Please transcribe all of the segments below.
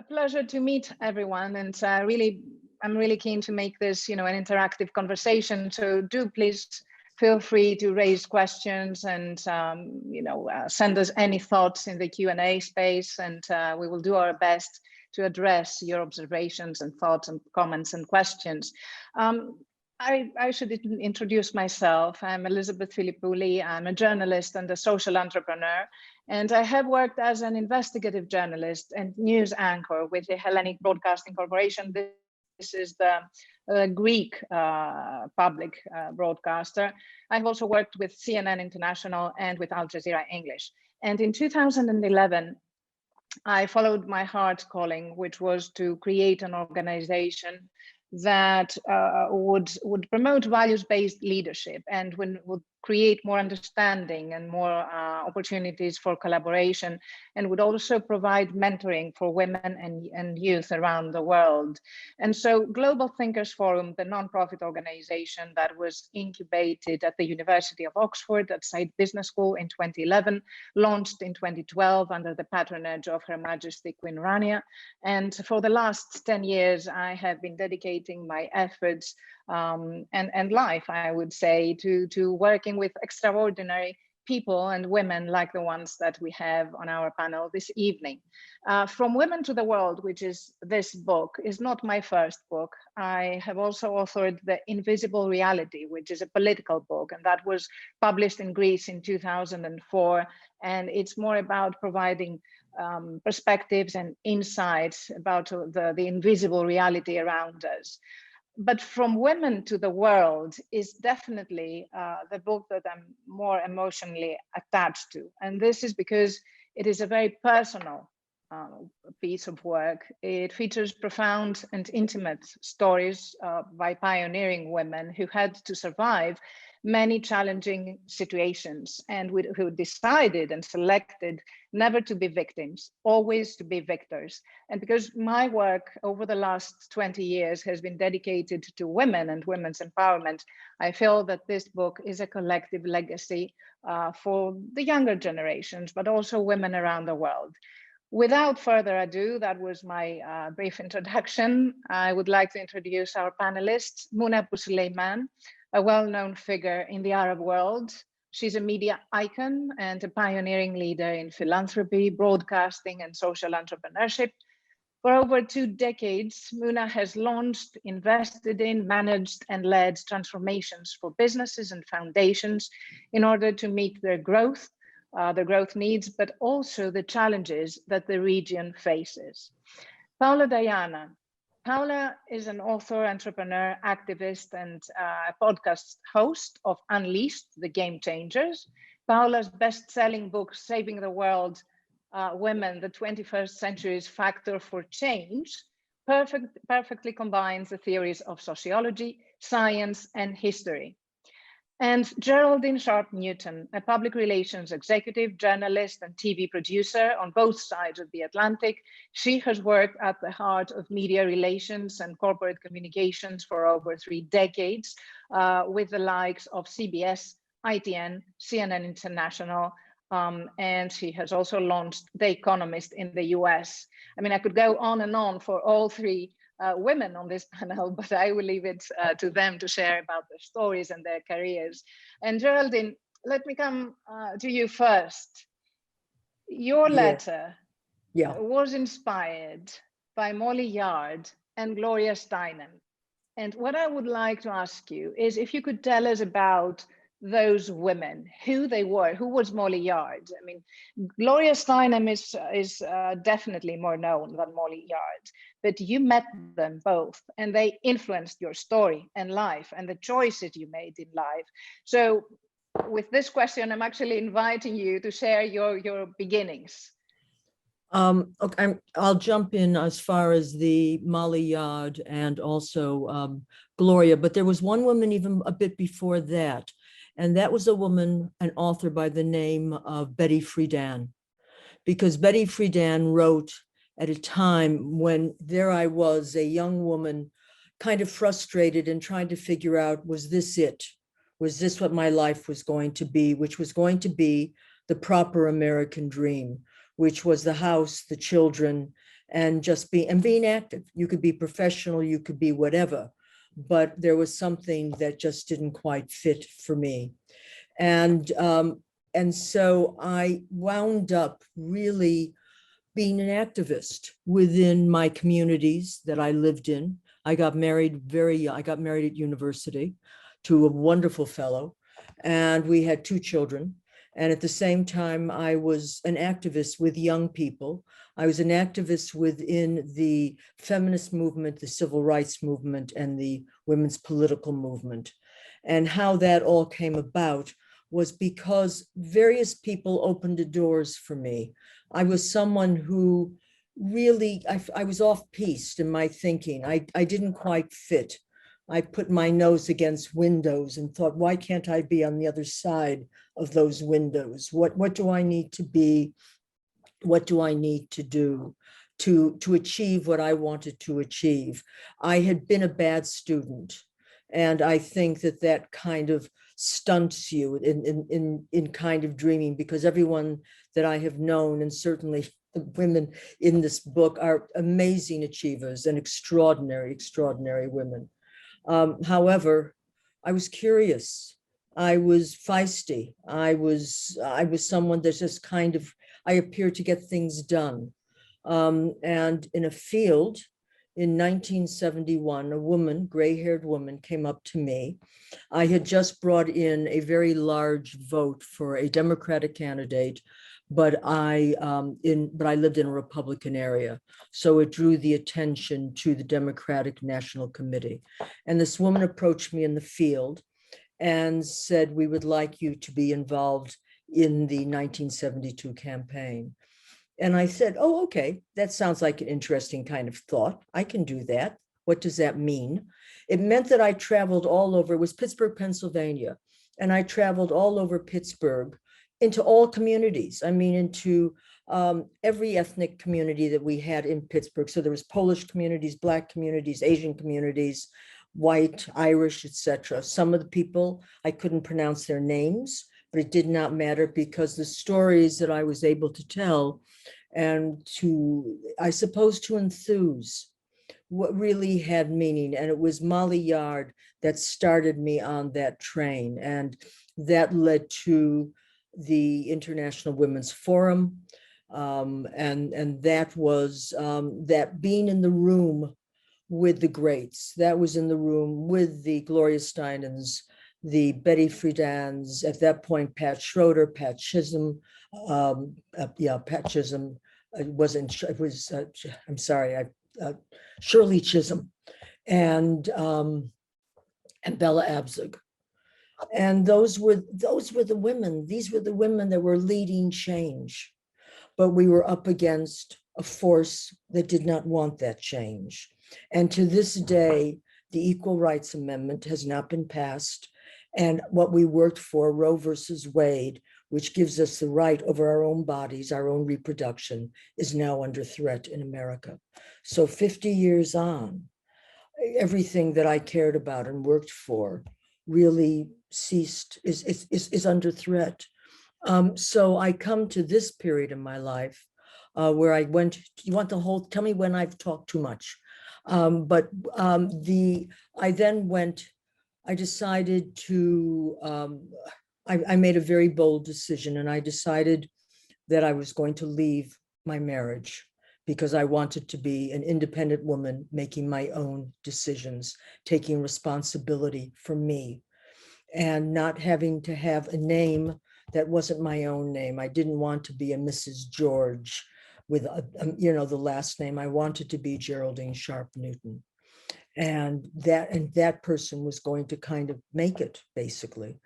A pleasure to meet everyone, and I'm really keen to make this, an interactive conversation. So do please feel free to raise questions and, send us any thoughts in the Q&A space, and we will do our best to address your observations and thoughts and comments and questions. I should introduce myself. I'm Elizabeth Filippouli. I'm a journalist and a social entrepreneur, and I have worked as an investigative journalist and news anchor with the Hellenic Broadcasting Corporation. This is the Greek public broadcaster. I've also worked with CNN International and with Al Jazeera English. And in 2011, I followed my heart calling, which was to create an organization that would promote values-based leadership and would create more understanding and more opportunities for collaboration, and would also provide mentoring for women and youth around the world. And so Global Thinkers Forum, the nonprofit organization that was incubated at the University of Oxford at Said Business School in 2011, launched in 2012 under the patronage of Her Majesty Queen Rania. And for the last 10 years, I have been dedicating my efforts and life, I would say, to working with extraordinary people and women like the ones that we have on our panel this evening. From Women to the World, which is this book, is not my first book. I have also authored The Invisible Reality, which is a political book, and that was published in Greece in 2004. And it's more about providing perspectives and insights about the invisible reality around us. But From Women to the World is definitely the book that I'm more emotionally attached to. And this is because it is a very personal piece of work. It features profound and intimate stories by pioneering women who had to survive many challenging situations and who decided and selected never to be victims, always to be victors. And because my work over the last 20 years has been dedicated to women and women's empowerment, I feel that this book is a collective legacy for the younger generations, but also women around the world. Without further ado, that was my brief introduction. I would like to introduce our panelists. Muna Abusulayman, a well-known figure in the Arab world. She's a media icon and a pioneering leader in philanthropy, broadcasting, and social entrepreneurship. For over 2 decades, Muna has launched, invested in, managed, and led transformations for businesses and foundations in order to meet their growth needs, but also the challenges that the region faces. Paula Diana. Paula is an author, entrepreneur, activist, and podcast host of Unleashed, The Game Changers. Paula's best-selling book, Saving the World, Women, the 21st Century's Factor for Change, perfectly combines the theories of sociology, science, and history. And Geraldine Sharpe Newton, a public relations executive, journalist, and TV producer on both sides of the Atlantic. She has worked at the heart of media relations and corporate communications for over 3 decades with the likes of CBS, ITN, CNN International, and she has also launched The Economist in the US. I mean, I could go on and on for all 3 women on this panel, but I will leave it to them to share about their stories and their careers. And Geraldine, let me come to you first. Your letter was inspired by Molly Yard and Gloria Steinem. And what I would like to ask you is if you could tell us about those women, who they were, who was Molly Yard? I mean, Gloria Steinem is definitely more known than Molly Yard, but you met them both and they influenced your story and life and the choices you made in life. So with this question, I'm actually inviting you to share your beginnings. Okay, I'll jump in as far as the Molly Yard and also Gloria, but there was one woman even a bit before that. And that was a woman, an author by the name of Betty Friedan, because Betty Friedan wrote at a time when there I was, a young woman, kind of frustrated and trying to figure out, was this it? Was this what my life was going to be, which was going to be the proper American dream, which was the house, the children, and just being active. You could be professional, you could be whatever, but there was something that just didn't quite fit for me. And so I wound up really being an activist within my communities that I lived in. I got married very young. I got married at university to a wonderful fellow, and we had 2 children. And at the same time, I was an activist with young people. I was an activist within the feminist movement, the civil rights movement, and the women's political movement. And how that all came about was because various people opened the doors for me. I was someone who really, I was off-piste in my thinking. I didn't quite fit. I put my nose against windows and thought, why can't I be on the other side of those windows? What do I need to be? What do I need to do to achieve what I wanted to achieve? I had been a bad student, and I think that that kind of stunts you in kind of dreaming, because everyone that I have known, and certainly the women in this book, are amazing achievers and extraordinary women. However, I was curious. I was feisty. I was someone that just kind of, I appeared to get things done. And in a field in 1971, a woman, gray-haired woman, came up to me. I had just brought in a very large vote for a Democratic candidate, but I lived in a Republican area, so it drew the attention to the Democratic National Committee. And this woman approached me in the field and said, we would like you to be involved in the 1972 campaign. And I said, oh, okay, that sounds like an interesting kind of thought. I can do that. What does that mean? It meant that I traveled all over. It was Pittsburgh, Pennsylvania. And I traveled all over Pittsburgh into all communities. I mean, into every ethnic community that we had in Pittsburgh. So there was Polish communities, Black communities, Asian communities, white, Irish, etc. Some of the people, I couldn't pronounce their names, but it did not matter, because the stories that I was able to tell and to, I suppose, to enthuse what really had meaning. And it was Molly Yard that started me on that train. And that led to the International Women's Forum. And that was that being in the room with the greats, that was in the room with the Gloria Steinens, the Betty Friedans, at that point, Pat Schroeder, Pat Chisholm, Pat Chisholm, Shirley Chisholm, and Bella Abzug. And those were the women. These were the women that were leading change, but we were up against a force that did not want that change. And to this day, the Equal Rights Amendment has not been passed. And what we worked for, Roe versus Wade, which gives us the right over our own bodies, our own reproduction, is now under threat in America. So 50 years on, everything that I cared about and worked for really is under threat. So I come to this period in my life where I went, you want the whole, tell me when I've talked too much. I then went, I decided to, I made a very bold decision, and I decided that I was going to leave my marriage because I wanted to be an independent woman, making my own decisions, taking responsibility for me, and not having to have a name that wasn't my own name. I didn't want to be a Mrs. George with the last name. I wanted to be Geraldine Sharpe Newton. And that person was going to kind of make it, basically.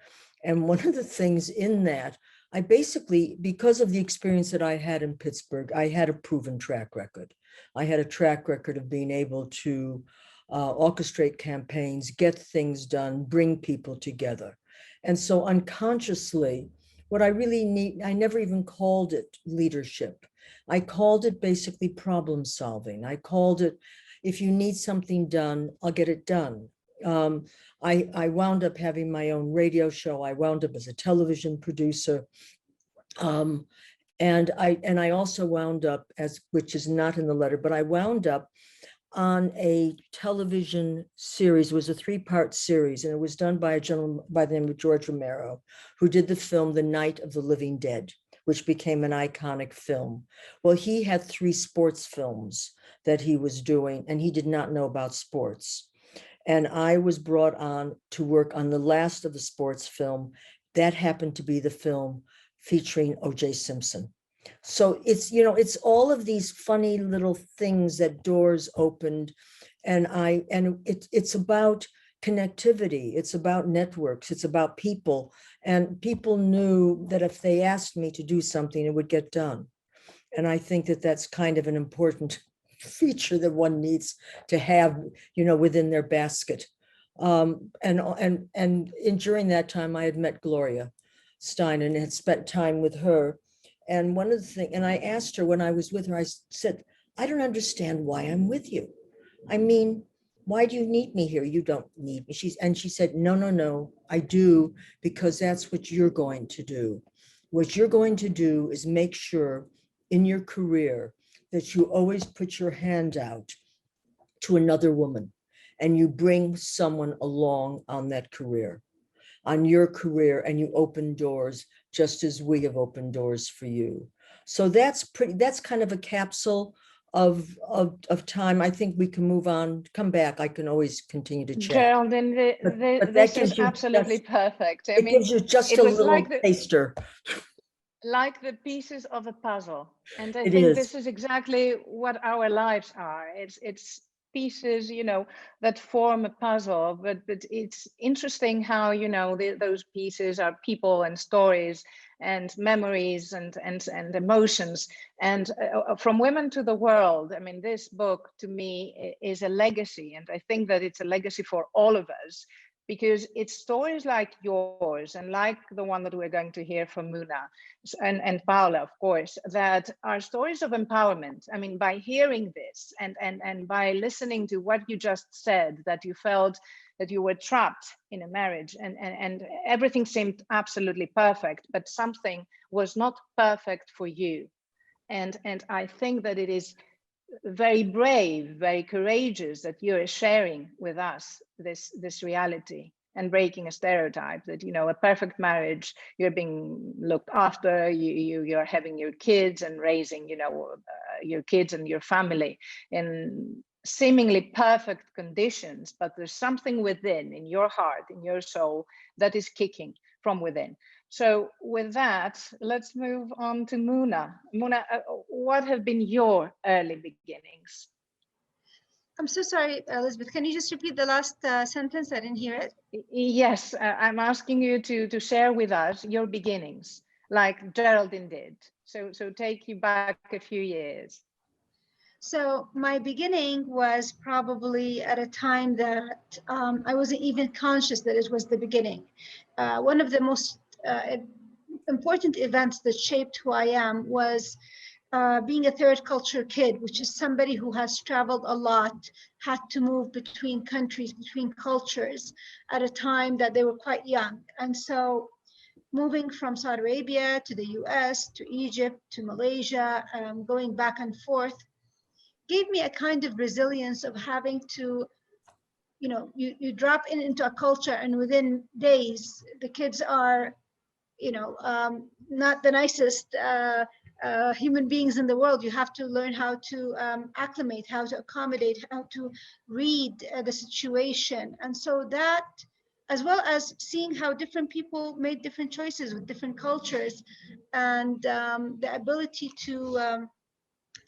And one of the things in that, I basically, because of the experience that I had in Pittsburgh, I had a proven track record. I had a track record of being able to orchestrate campaigns, get things done, bring people together. And so unconsciously, what I really need, I never even called it leadership. I called it basically problem solving. I called it, if you need something done, I'll get it done. I wound up having my own radio show. I wound up as a television producer. And I also wound up, as which is not in the letter, but I wound up on a television series. It was a 3-part series, and it was done by a gentleman by the name of George Romero, who did the film The Night of the Living Dead, which became an iconic film. Well, he had 3 sports films that he was doing, and he did not know about sports. And I was brought on to work on the last of the sports film. That happened to be the film featuring O.J. Simpson. So it's, it's all of these funny little things that doors opened. And it's about connectivity. It's about networks. It's about people. And people knew that if they asked me to do something, it would get done. And I think that that's kind of an important feature that one needs to have, within their basket. And during that time, I had met Gloria Stein and had spent time with her. And one of the things, and I asked her when I was with her, I said, I don't understand why I'm with you. I mean, why do you need me here? You don't need me. She said, no, I do, because that's what you're going to do. What you're going to do is make sure in your career that you always put your hand out to another woman and you bring someone along on that career, on your career, and you open doors just as we have opened doors for you. So that's kind of a capsule of time. I think we can move on, come back. I can always continue to chat. Geraldine, this is absolutely perfect. It gives you just a little taster. Like the pieces of a puzzle. And I think this is exactly what our lives are. It's pieces, that form a puzzle, but it's interesting how, those pieces are people and stories and memories and emotions. And from women to the world, I mean, this book to me is a legacy. And I think that it's a legacy for all of us, because it's stories like yours and like the one that we're going to hear from Muna and Paula, of course, that are stories of empowerment. I mean, by hearing this and by listening to what you just said, that you felt that you were trapped in a marriage and everything seemed absolutely perfect, but something was not perfect for you. And I think that it is very brave, very courageous that you're sharing with us this reality and breaking a stereotype that, a perfect marriage, you're being looked after, you're having your kids and raising, your kids and your family in seemingly perfect conditions, but there's something within, in your heart, in your soul, that is kicking from within. So with that, let's move on to Muna. Muna, what have been your early beginnings? I'm so sorry, Elizabeth. Can you just repeat the last sentence? I didn't hear it. Yes, I'm asking you to share with us your beginnings, like Geraldine did. So take you back a few years. So my beginning was probably at a time that I wasn't even conscious that it was the beginning. One of the most important events that shaped who I am was being a third culture kid, which is somebody who has traveled a lot, had to move between countries, between cultures at a time that they were quite young. And so moving from Saudi Arabia to the US, to Egypt, to Malaysia, going back and forth, gave me a kind of resilience of having to, you drop into a culture and within days, the kids are, not the nicest human beings in the world. You have to learn how to acclimate, how to accommodate, how to read the situation. And so that, as well as seeing how different people made different choices with different cultures, and the ability to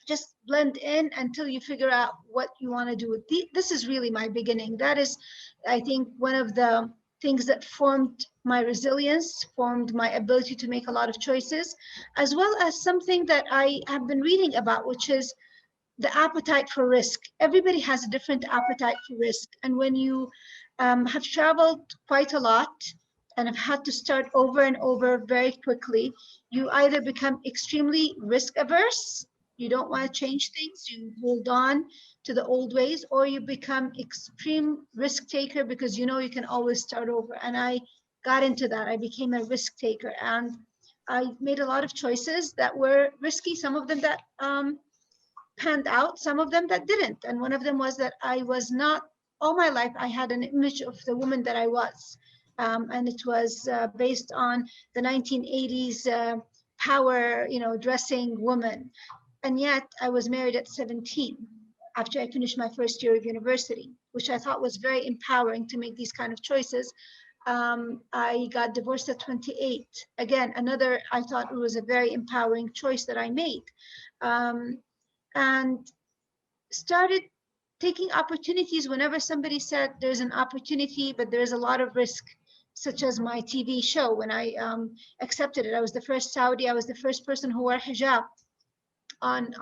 just blend in until you figure out what you want to do with this is really my beginning. That is, I think, one of the things that formed my resilience, formed my ability to make a lot of choices, as well as something that I have been reading about, which is the appetite for risk. Everybody has a different appetite for risk. And when you have traveled quite a lot and have had to start over and over very quickly, you either become extremely risk averse, you don't want to change things, you hold on to the old ways, or you become extreme risk taker because you know you can always start over. And I got into that. I became a risk taker. And I made a lot of choices that were risky, some of them that panned out, some of them that didn't. And one of them was that I was not, all my life, I had an image of the woman that I was. And it was based on the 1980s power, dressing woman. And yet I was married at 17 after I finished my first year of university, which I thought was very empowering to make these kind of choices. I got divorced at 28. Again, I thought it was a very empowering choice that I made. And started taking opportunities whenever somebody said there's an opportunity, but there's a lot of risk, such as my TV show. When I accepted it, I was the first Saudi, I was the first person who wore hijab on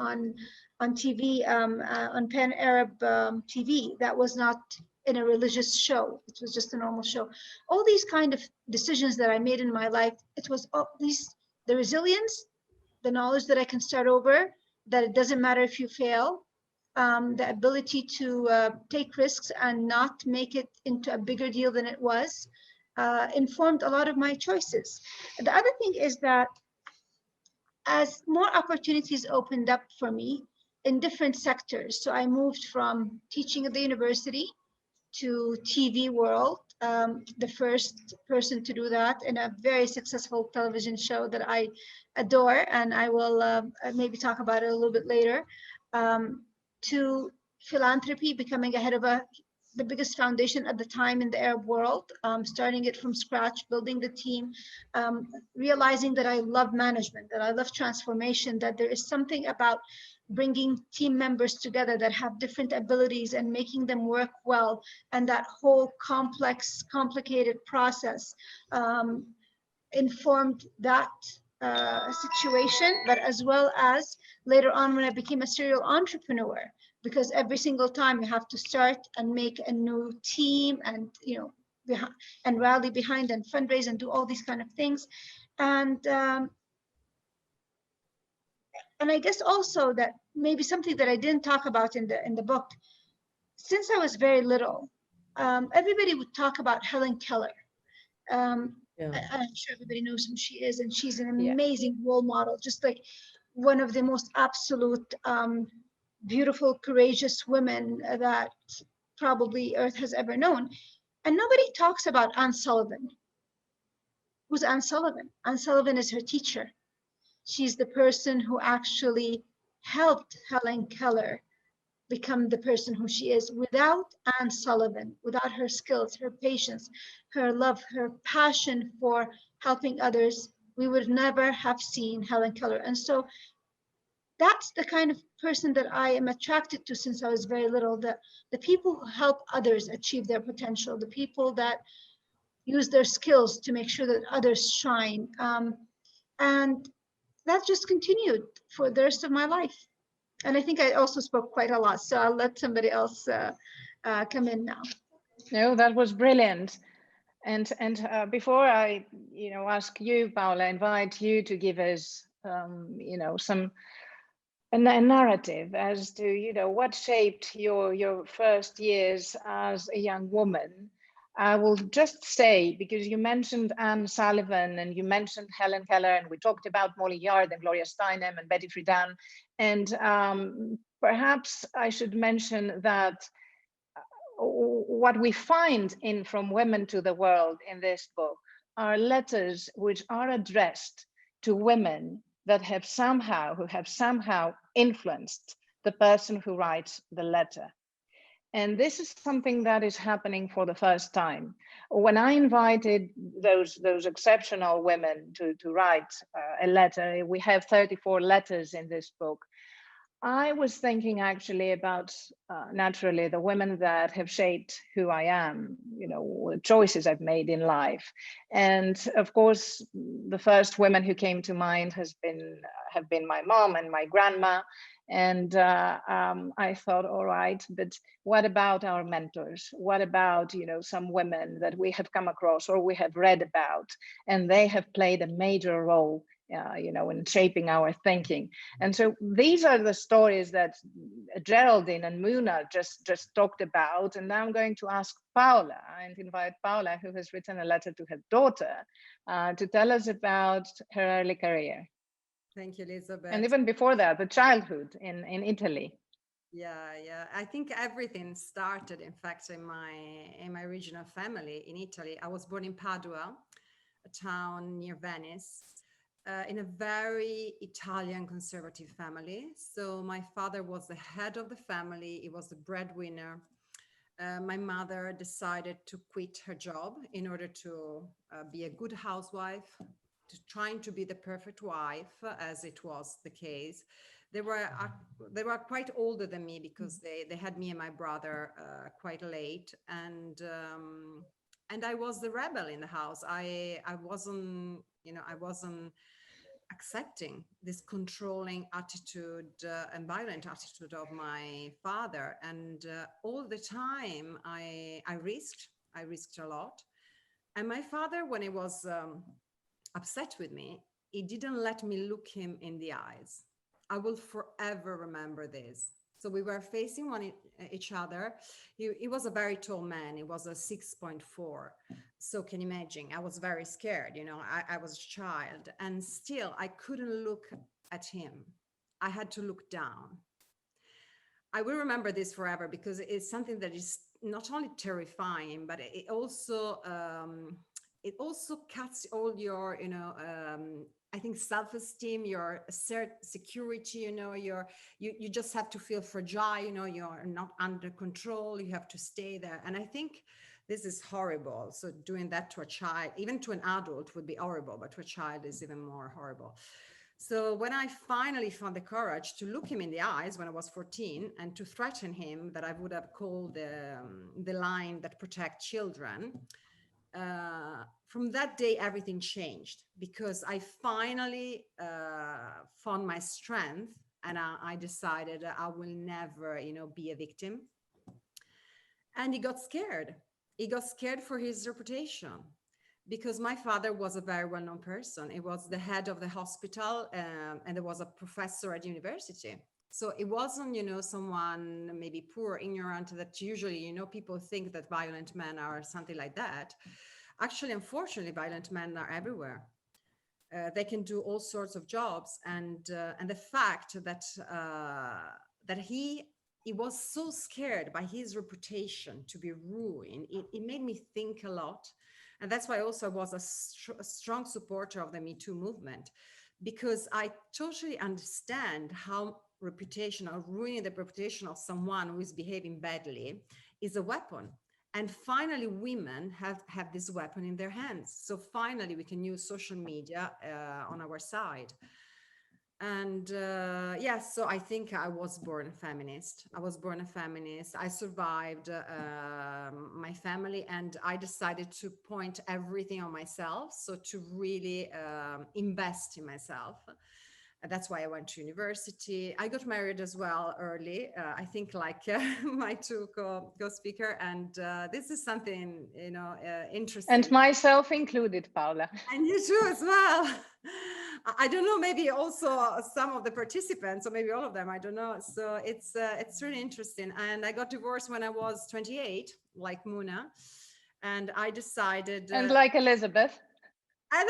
TV, on Pan-Arab TV. That was not in a religious show. It was just a normal show. All these kind of decisions that I made in my life, it was the resilience, the knowledge that I can start over, that it doesn't matter if you fail, the ability to take risks and not make it into a bigger deal than it was, informed a lot of my choices. The other thing is that as more opportunities opened up for me in different sectors, so I moved from teaching at the university to TV world, the first person to do that in a very successful television show that I adore, and I will maybe talk about it a little bit later, to philanthropy, becoming a head of the biggest foundation at the time in the Arab world, starting it from scratch, building the team, realizing that I love management, that I love transformation, that there is something about bringing team members together that have different abilities and making them work well. And that whole complex, complicated process informed that situation, but as well as later on when I became a serial entrepreneur, because every single time you have to start and make a new team and, and rally behind and fundraise and do all these kind of things. And I guess also that maybe something that I didn't talk about in the book, since I was very little, everybody would talk about Helen Keller. I'm sure everybody knows who she is, and she's an amazing role model, just like one of the most absolute, beautiful, courageous women that probably Earth has ever known. And nobody talks about Anne Sullivan. Who's Anne Sullivan? Anne Sullivan is her teacher. She's the person who actually helped Helen Keller become the person who she is. Without Anne Sullivan, without her skills, her patience, her love, her passion for helping others, we would never have seen Helen Keller. And so that's the kind of person that I am attracted to since I was very little, the people who help others achieve their potential, the people that use their skills to make sure that others shine. And that just continued for the rest of my life. And I think I also spoke quite a lot, so I'll let somebody else come in now. No, that was brilliant. And before I, ask you, Paola, invite you to give us, a narrative as to, what shaped your first years as a young woman. I will just say, because you mentioned Anne Sullivan and you mentioned Helen Keller, and we talked about Molly Yard and Gloria Steinem and Betty Friedan, and perhaps I should mention that what we find in From Women to the World in this book are letters which are addressed to women that have somehow influenced the person who writes the letter. And this is something that is happening for the first time. When I invited those exceptional women to write a letter, we have 34 letters in this book. I was thinking actually about, naturally, the women that have shaped who I am, choices I've made in life. And of course, the first women who came to mind have been my mom and my grandma. And I thought, all right, but what about our mentors? What about, some women that we have come across or we have read about, and they have played a major role in shaping our thinking. And so these are the stories that Geraldine and Muna just talked about. And now I'm going to ask Paula and invite Paula, who has written a letter to her daughter, to tell us about her early career. Thank you, Elizabeth. And even before that, the childhood in Italy. Yeah. I think everything started, in fact, in my original family in Italy. I was born in Padua, a town near Venice, in a very Italian conservative family. So my father was the head of the family. He was the breadwinner. My mother decided to quit her job in order to be a good housewife, trying to be the perfect wife, as it was the case. They were quite older than me because they had me and my brother quite late, and I was the rebel in the house. I wasn't accepting this controlling attitude and violent attitude of my father, and all the time I risked a lot. And my father, when he was upset with me, he didn't let me look him in the eyes. I will forever remember this. So we were facing each other. He was a very tall man. He was a 6.4. So can you imagine? I was very scared. I was a child, and still I couldn't look at him. I had to look down. I will remember this forever because it's something that is not only terrifying, but it also cuts all your, I think, self-esteem, your security, you just have to feel fragile, you're not under control, you have to stay there. And I think this is horrible. So doing that to a child, even to an adult, would be horrible, but to a child is even more horrible. So when I finally found the courage to look him in the eyes when I was 14 and to threaten him that I would have called the line that protects children, from that day, everything changed, because I finally found my strength, and I decided I will never, be a victim. And he got scared. He got scared for his reputation, because my father was a very well-known person. He was the head of the hospital, and there was a professor at university. So it wasn't, someone maybe poor, ignorant, that usually, people think that violent men are something like that. Actually, unfortunately, violent men are everywhere. They can do all sorts of jobs, and the fact that he was so scared by his reputation to be ruined, it made me think a lot. And that's why also I was a strong supporter of the Me Too movement, because I totally understand how reputation, or ruining the reputation of someone who is behaving badly, is a weapon. And finally, women have this weapon in their hands. So finally, we can use social media on our side. And yes, so I think I was born a feminist. I survived my family, and I decided to point everything on myself. So to really invest in myself. That's why I went to university. I got married as well early, I think, like my two co-speaker. And this is something, interesting. And myself included, Paula. And you too as well. I don't know, maybe also some of the participants, or maybe all of them, I don't know. So it's really interesting. And I got divorced when I was 28, like Muna. And I decided... and like Elizabeth. And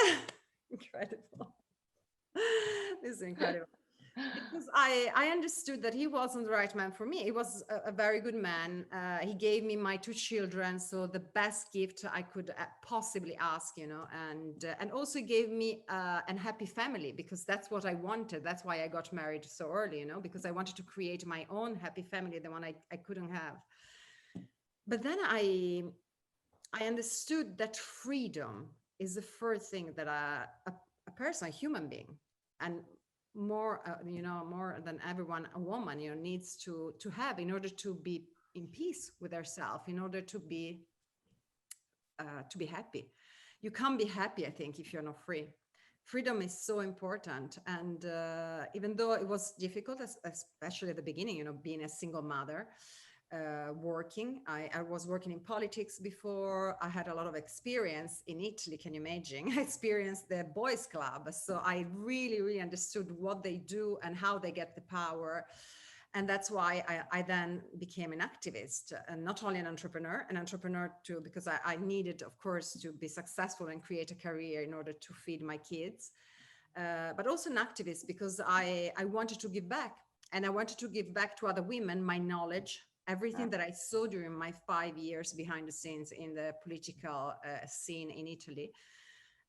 incredible. This is incredible. Because I understood that he wasn't the right man for me. He was a very good man. He gave me my two children, so the best gift I could possibly ask, and also gave me an happy family, because that's what I wanted. That's why I got married so early, because I wanted to create my own happy family, the one I couldn't have. But then I understood that freedom is the first thing that a person, a human being, and more than everyone, a woman, needs to have in order to be in peace with herself, in order to be happy. You can't be happy, I think, if you're not free. Freedom is so important. And even though it was difficult, especially at the beginning, being a single mother, working. I was working in politics before. I had a lot of experience in Italy, can you imagine? I experienced the boys club. So I really, really understood what they do and how they get the power. And that's why I then became an activist, and not only an entrepreneur too, because I needed, of course, to be successful and create a career in order to feed my kids, but also an activist because I wanted to give back. And I wanted to give back to other women my knowledge, everything that I saw during my 5 years behind the scenes in the political scene in Italy.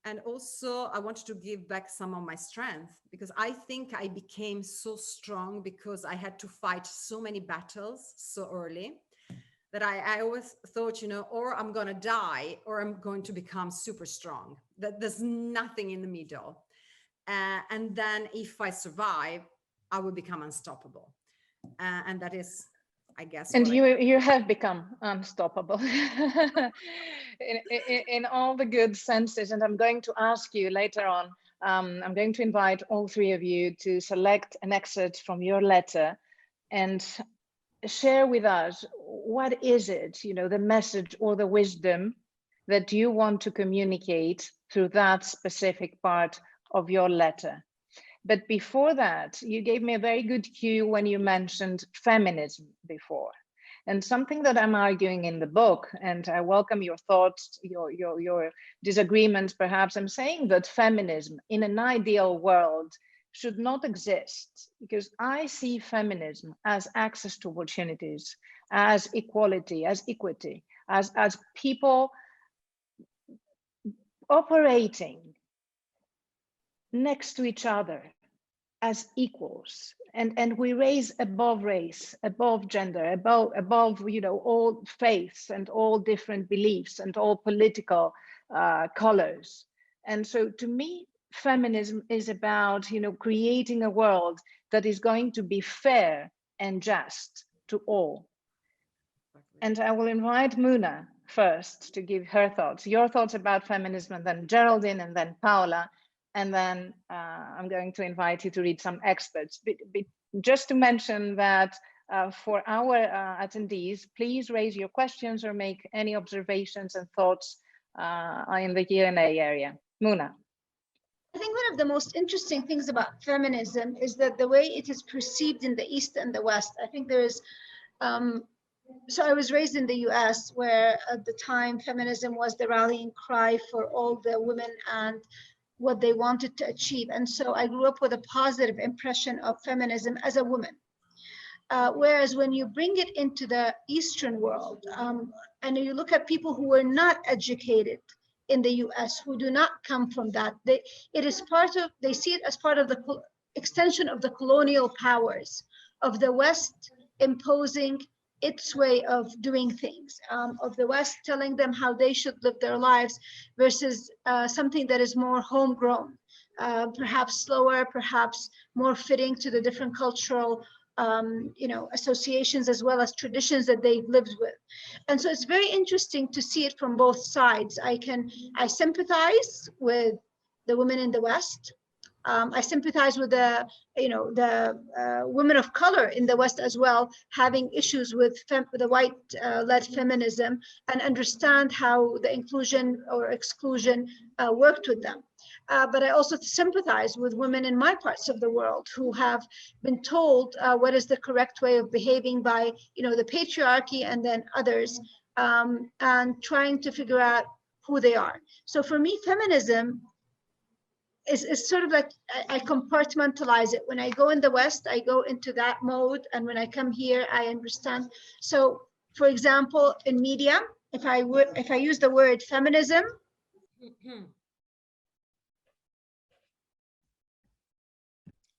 And also I wanted to give back some of my strength, because I think I became so strong because I had to fight so many battles so early that I always thought, you know, or I'm going to die or I'm going to become super strong. That there's nothing in the middle. And then if I survive, I will become unstoppable. And that is, I guess. And you have become unstoppable in all the good senses. And I'm going to ask you later on, I'm going to invite all three of you to select an excerpt from your letter and share with us, what is it, you know, the message or the wisdom that you want to communicate through that specific part of your letter. But before that, you gave me a very good cue when you mentioned feminism before. And something that I'm arguing in the book, and I welcome your thoughts, your disagreements perhaps, I'm saying that feminism in an ideal world should not exist, because I see feminism as access to opportunities, as equality, as equity, as people operating next to each other as equals, and we raise above race, above gender, above you know, all faiths and all different beliefs and all political colors. And so to me, feminism is about, you know, creating a world that is going to be fair and just to all. And I will invite Muna first to give her thoughts, your thoughts about feminism, and then Geraldine, and then Paola. And then I'm going to invite you to read some experts. Just to mention that for our attendees, please raise your questions or make any observations and thoughts in the Q&A area. Muna. I think one of the most interesting things about feminism is that the way it is perceived in the East and the West. I think there is, so I was raised in the US, where at the time feminism was the rallying cry for all the women and what they wanted to achieve. And so I grew up with a positive impression of feminism as a woman. Whereas when you bring it into the Eastern world, and you look at people who were not educated in the US, who do not come from that, they see it as part of the extension of the colonial powers of the West imposing its way of doing things, of the West telling them how they should live their lives versus something that is more homegrown, perhaps slower, perhaps more fitting to the different cultural associations as well as traditions that they've lived with. And so it's very interesting to see it from both sides. I sympathize with the women in the West. I sympathize with the women of color in the West as well, having issues with the white-led feminism, and understand how the inclusion or exclusion worked with them. But I also sympathize with women in my parts of the world who have been told what is the correct way of behaving by, the patriarchy and then others, and trying to figure out who they are. So for me, feminism is sort of like I compartmentalize it. When I go in the West, I go into that mode, and when I come here, I understand. So, for example, in media, if I use the word feminism,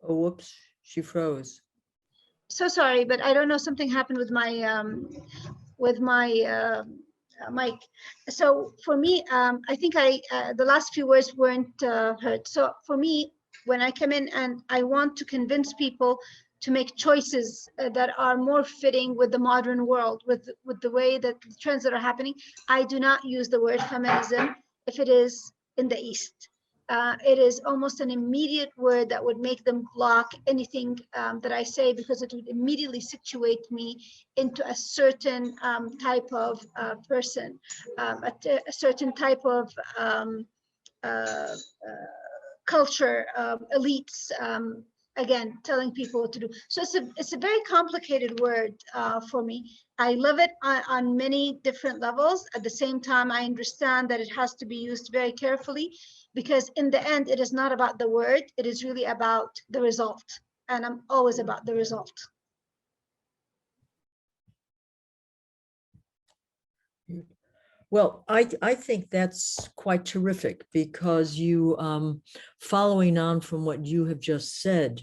oh, whoops, she froze. So sorry, but I don't know, something happened with my mic. So for me, I think the last few words weren't heard. So for me, when I come in and I want to convince people to make choices that are more fitting with the modern world, with the way that the trends that are happening, I do not use the word feminism if it is in the East. it is almost an immediate word that would make them block anything that I say, because it would immediately situate me into a certain type of person, a certain type of uh, culture, elites, again, telling people what to do. So it's a very complicated word for me. I love it on many different levels. At the same time, I understand that it has to be used very carefully, because in the end, it is not about the word, it is really about the result. And I'm always about the result. Well, I think that's quite terrific, because you, following on from what you have just said,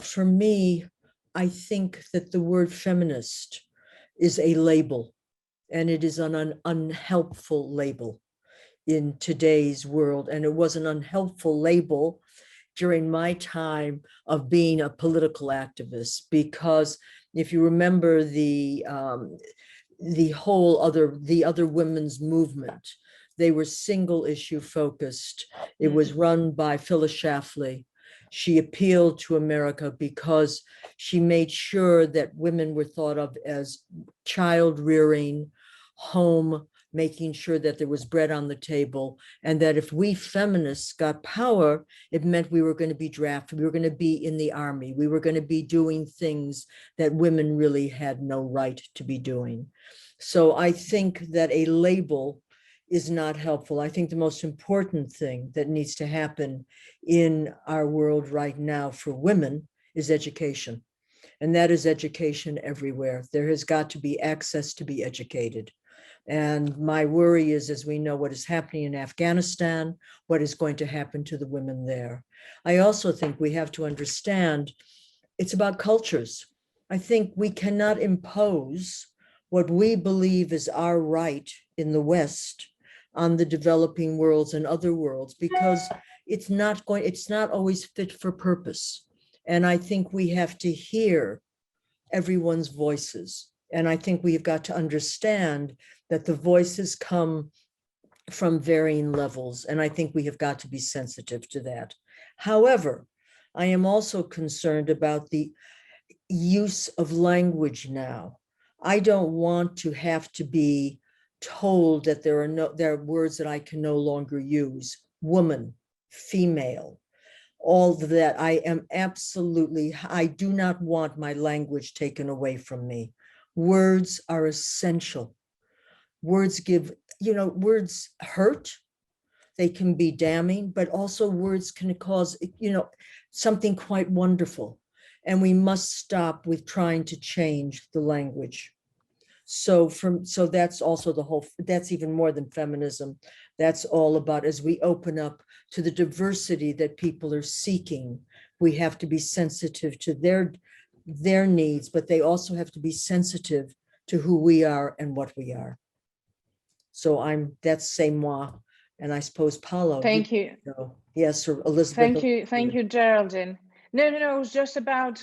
for me, I think that the word feminist is a label, and it is an unhelpful label in today's world. And it was an unhelpful label during my time of being a political activist, because if you remember the other women's movement, they were single issue focused. It was run by Phyllis Schlafly. She appealed to America because she made sure that women were thought of as child rearing, home, making sure that there was bread on the table, and that if we feminists got power, it meant we were going to be drafted, we were going to be in the army, we were going to be doing things that women really had no right to be doing. So I think that a label is not helpful. I think the most important thing that needs to happen in our world right now for women is education. And that is education everywhere. There has got to be access to be educated. And my worry is, as we know what is happening in Afghanistan, what is going to happen to the women there. I also think we have to understand it's about cultures. I think we cannot impose what we believe is our right in the West on the developing worlds and other worlds, because it's not always fit for purpose. And I think we have to hear everyone's voices. And I think we've got to understand that the voices come from varying levels. And I think we have got to be sensitive to that. However, I am also concerned about the use of language now. I don't want to have to be told that there are words that I can no longer use. Woman, female, all of that. I do not want my language taken away from me. Words are essential. Words words hurt. They can be damning, but also words can cause, something quite wonderful. And we must stop with trying to change the language. So that's also that's even more than feminism. That's all about, as we open up to the diversity that people are seeking, we have to be sensitive to their needs, but they also have to be sensitive to who we are and what we are. So that's c'est moi. And I suppose Paula. Thank you. Yes, or Elizabeth. Thank you, Geraldine. No, it was just about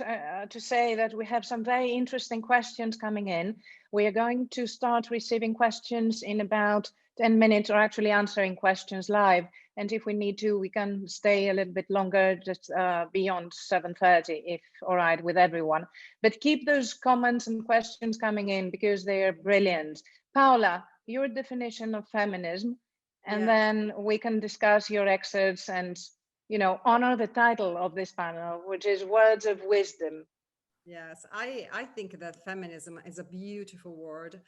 to say that we have some very interesting questions coming in. We are going to start receiving questions in about 10 minutes, or actually answering questions live. And if we need to, we can stay a little bit longer, just beyond 7:30, if all right with everyone. But keep those comments and questions coming in, because they are brilliant. Paula, your definition of feminism, and then we can discuss your excerpts and honor the title of this panel, which is Words of Wisdom. Yes, I think that feminism is a beautiful word,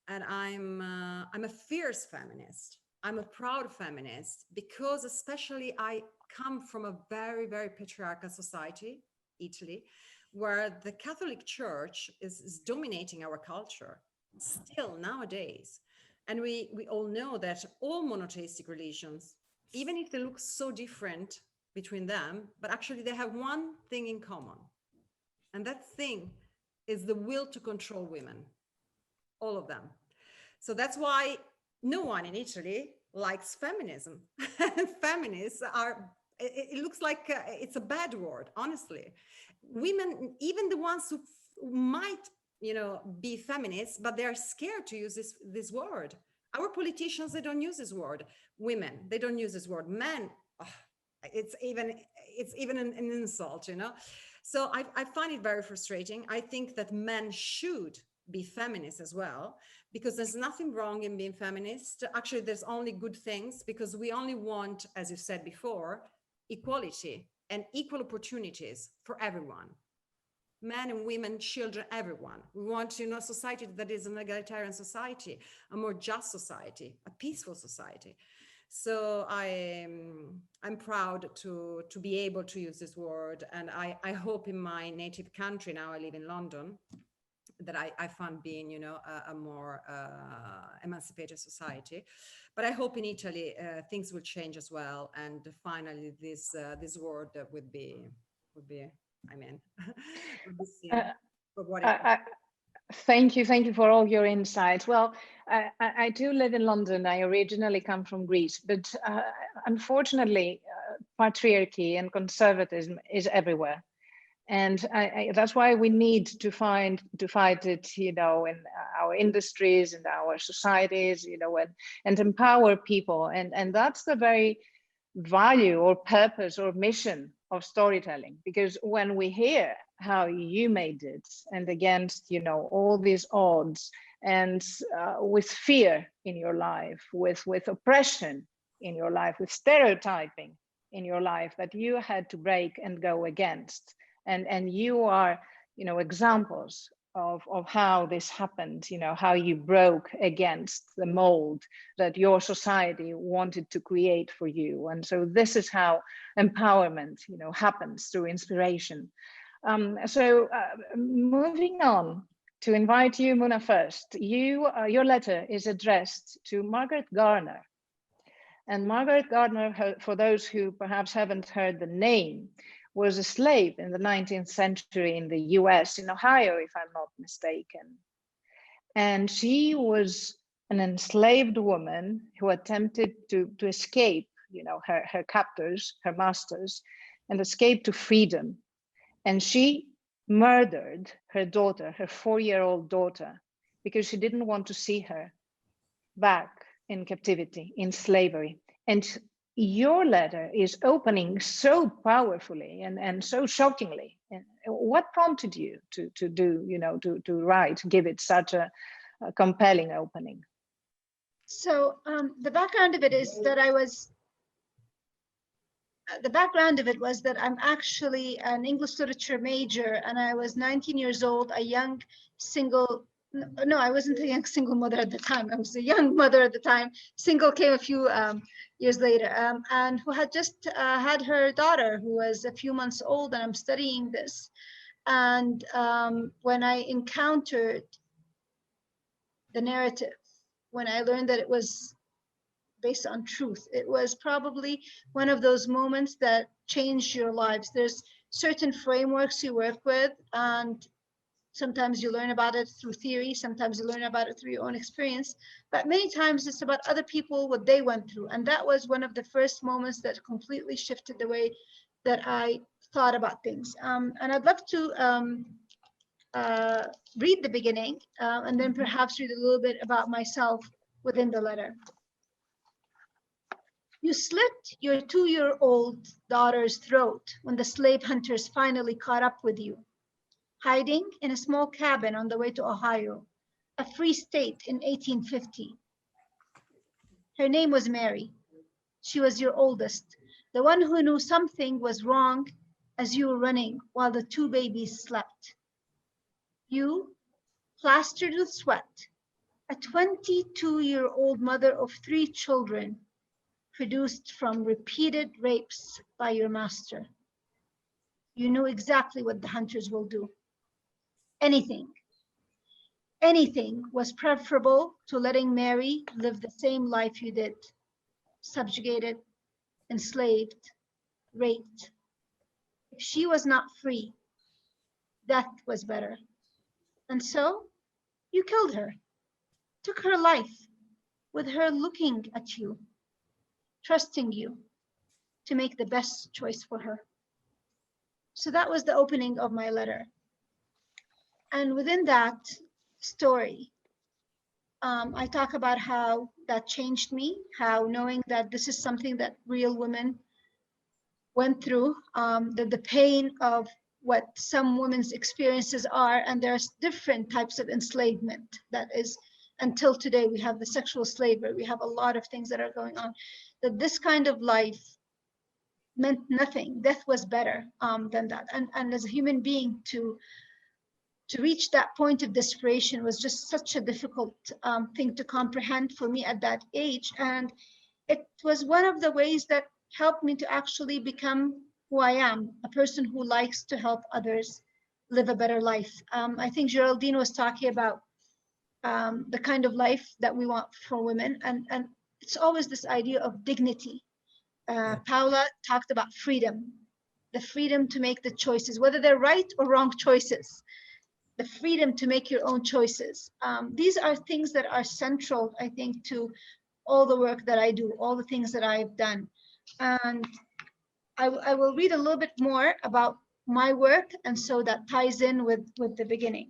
and I'm a fierce feminist. I'm a proud feminist, because especially I come from a very, very patriarchal society, Italy, where the Catholic Church is dominating our culture still nowadays. And we all know that all monotheistic religions, even if they look so different between them, but actually they have one thing in common. And that thing is the will to control women, all of them. So that's why no one in Italy likes feminism. Feminists it looks like it's a bad word, honestly. Women, even the ones who might be feminists, but they're scared to use this word. Our politicians, they don't use this word. Women, they don't use this word. Men, it's even an insult, you know. So I find it very frustrating. I think that men should be feminists as well, because there's nothing wrong in being feminist. Actually, there's only good things, because we only want, as you said before, equality and equal opportunities for everyone, men and women, children, everyone. We want, you know, a society that is an egalitarian society, a more just society, a peaceful society. So I'm proud to be able to use this word, and I hope in my native country, now I live in London, that I found being, you know, a more emancipated society. But I hope in Italy things will change as well, and finally this word would be I mean would be seen for what it Thank you for all your insights. Well, I do live in London. I originally come from Greece, but unfortunately, patriarchy and conservatism is everywhere. And that's why we need to fight it, you know, in our industries and our societies, you know, and empower people. And that's the very value or purpose or mission of storytelling. Because when we hear how you made it, and against, you know, all these odds, and with fear in your life, with oppression in your life, with stereotyping in your life that you had to break and go against. And you are, you know, examples of how this happened, you know, how you broke against the mold that your society wanted to create for you. And so this is how empowerment, you know, happens, through inspiration. So moving on, to invite you, Muna, first. Your letter is addressed to Margaret Garner. And Margaret Garner, for those who perhaps haven't heard the name, was a slave in the 19th century in the US, in Ohio, if I'm not mistaken. And she was an enslaved woman who attempted to escape, you know, her captors, her masters, and escape to freedom. And she murdered her daughter, her 4-year-old daughter, because she didn't want to see her back in captivity, in slavery. And your letter is opening so powerfully and so shockingly. And what prompted you to do, you know, to write, give it such a compelling opening? So the background of it is that the background of it was that I'm actually an English literature major, and I was 19 years old, a young single, no, I wasn't a young single mother at the time. I was a young mother at the time. Single came a few years later, and who had just had her daughter, who was a few months old, and I'm studying this. And when I encountered the narrative, when I learned that it was based on truth, it was probably one of those moments that change your lives. There's certain frameworks you work with, and sometimes you learn about it through theory, sometimes you learn about it through your own experience, but many times it's about other people, what they went through. And that was one of the first moments that completely shifted the way that I thought about things. And I'd love to read the beginning and then perhaps read a little bit about myself within the letter. You slit your 2-year-old daughter's throat when the slave hunters finally caught up with you, hiding in a small cabin on the way to Ohio, a free state in 1850. Her name was Mary. She was your oldest, the one who knew something was wrong as you were running while the 2 babies slept. You, plastered with sweat, a 22-year-old mother of 3 children, produced from repeated rapes by your master. You knew exactly what the hunters will do. Anything was preferable to letting Mary live the same life you did, subjugated, enslaved, raped. If she was not free, death was better. And so you killed her, took her life, with her looking at you, trusting you to make the best choice for her. So that was the opening of my letter. And within that story, I talk about how that changed me, how knowing that this is something that real women went through, the pain of what some women's experiences are, and there's different types of enslavement that is, until today, we have the sexual slavery, we have a lot of things that are going on, that this kind of life meant nothing. Death was better than that. And as a human being, to reach that point of desperation was just such a difficult thing to comprehend for me at that age. And it was one of the ways that helped me to actually become who I am, a person who likes to help others live a better life. I think Geraldine was talking about the kind of life that we want for women. And it's always this idea of dignity. Paola talked about freedom, the freedom to make the choices, whether they're right or wrong choices, the freedom to make your own choices. These are things that are central, I think, to all the work that I do, all the things that I've done. And I will read a little bit more about my work, and so that ties in with the beginning.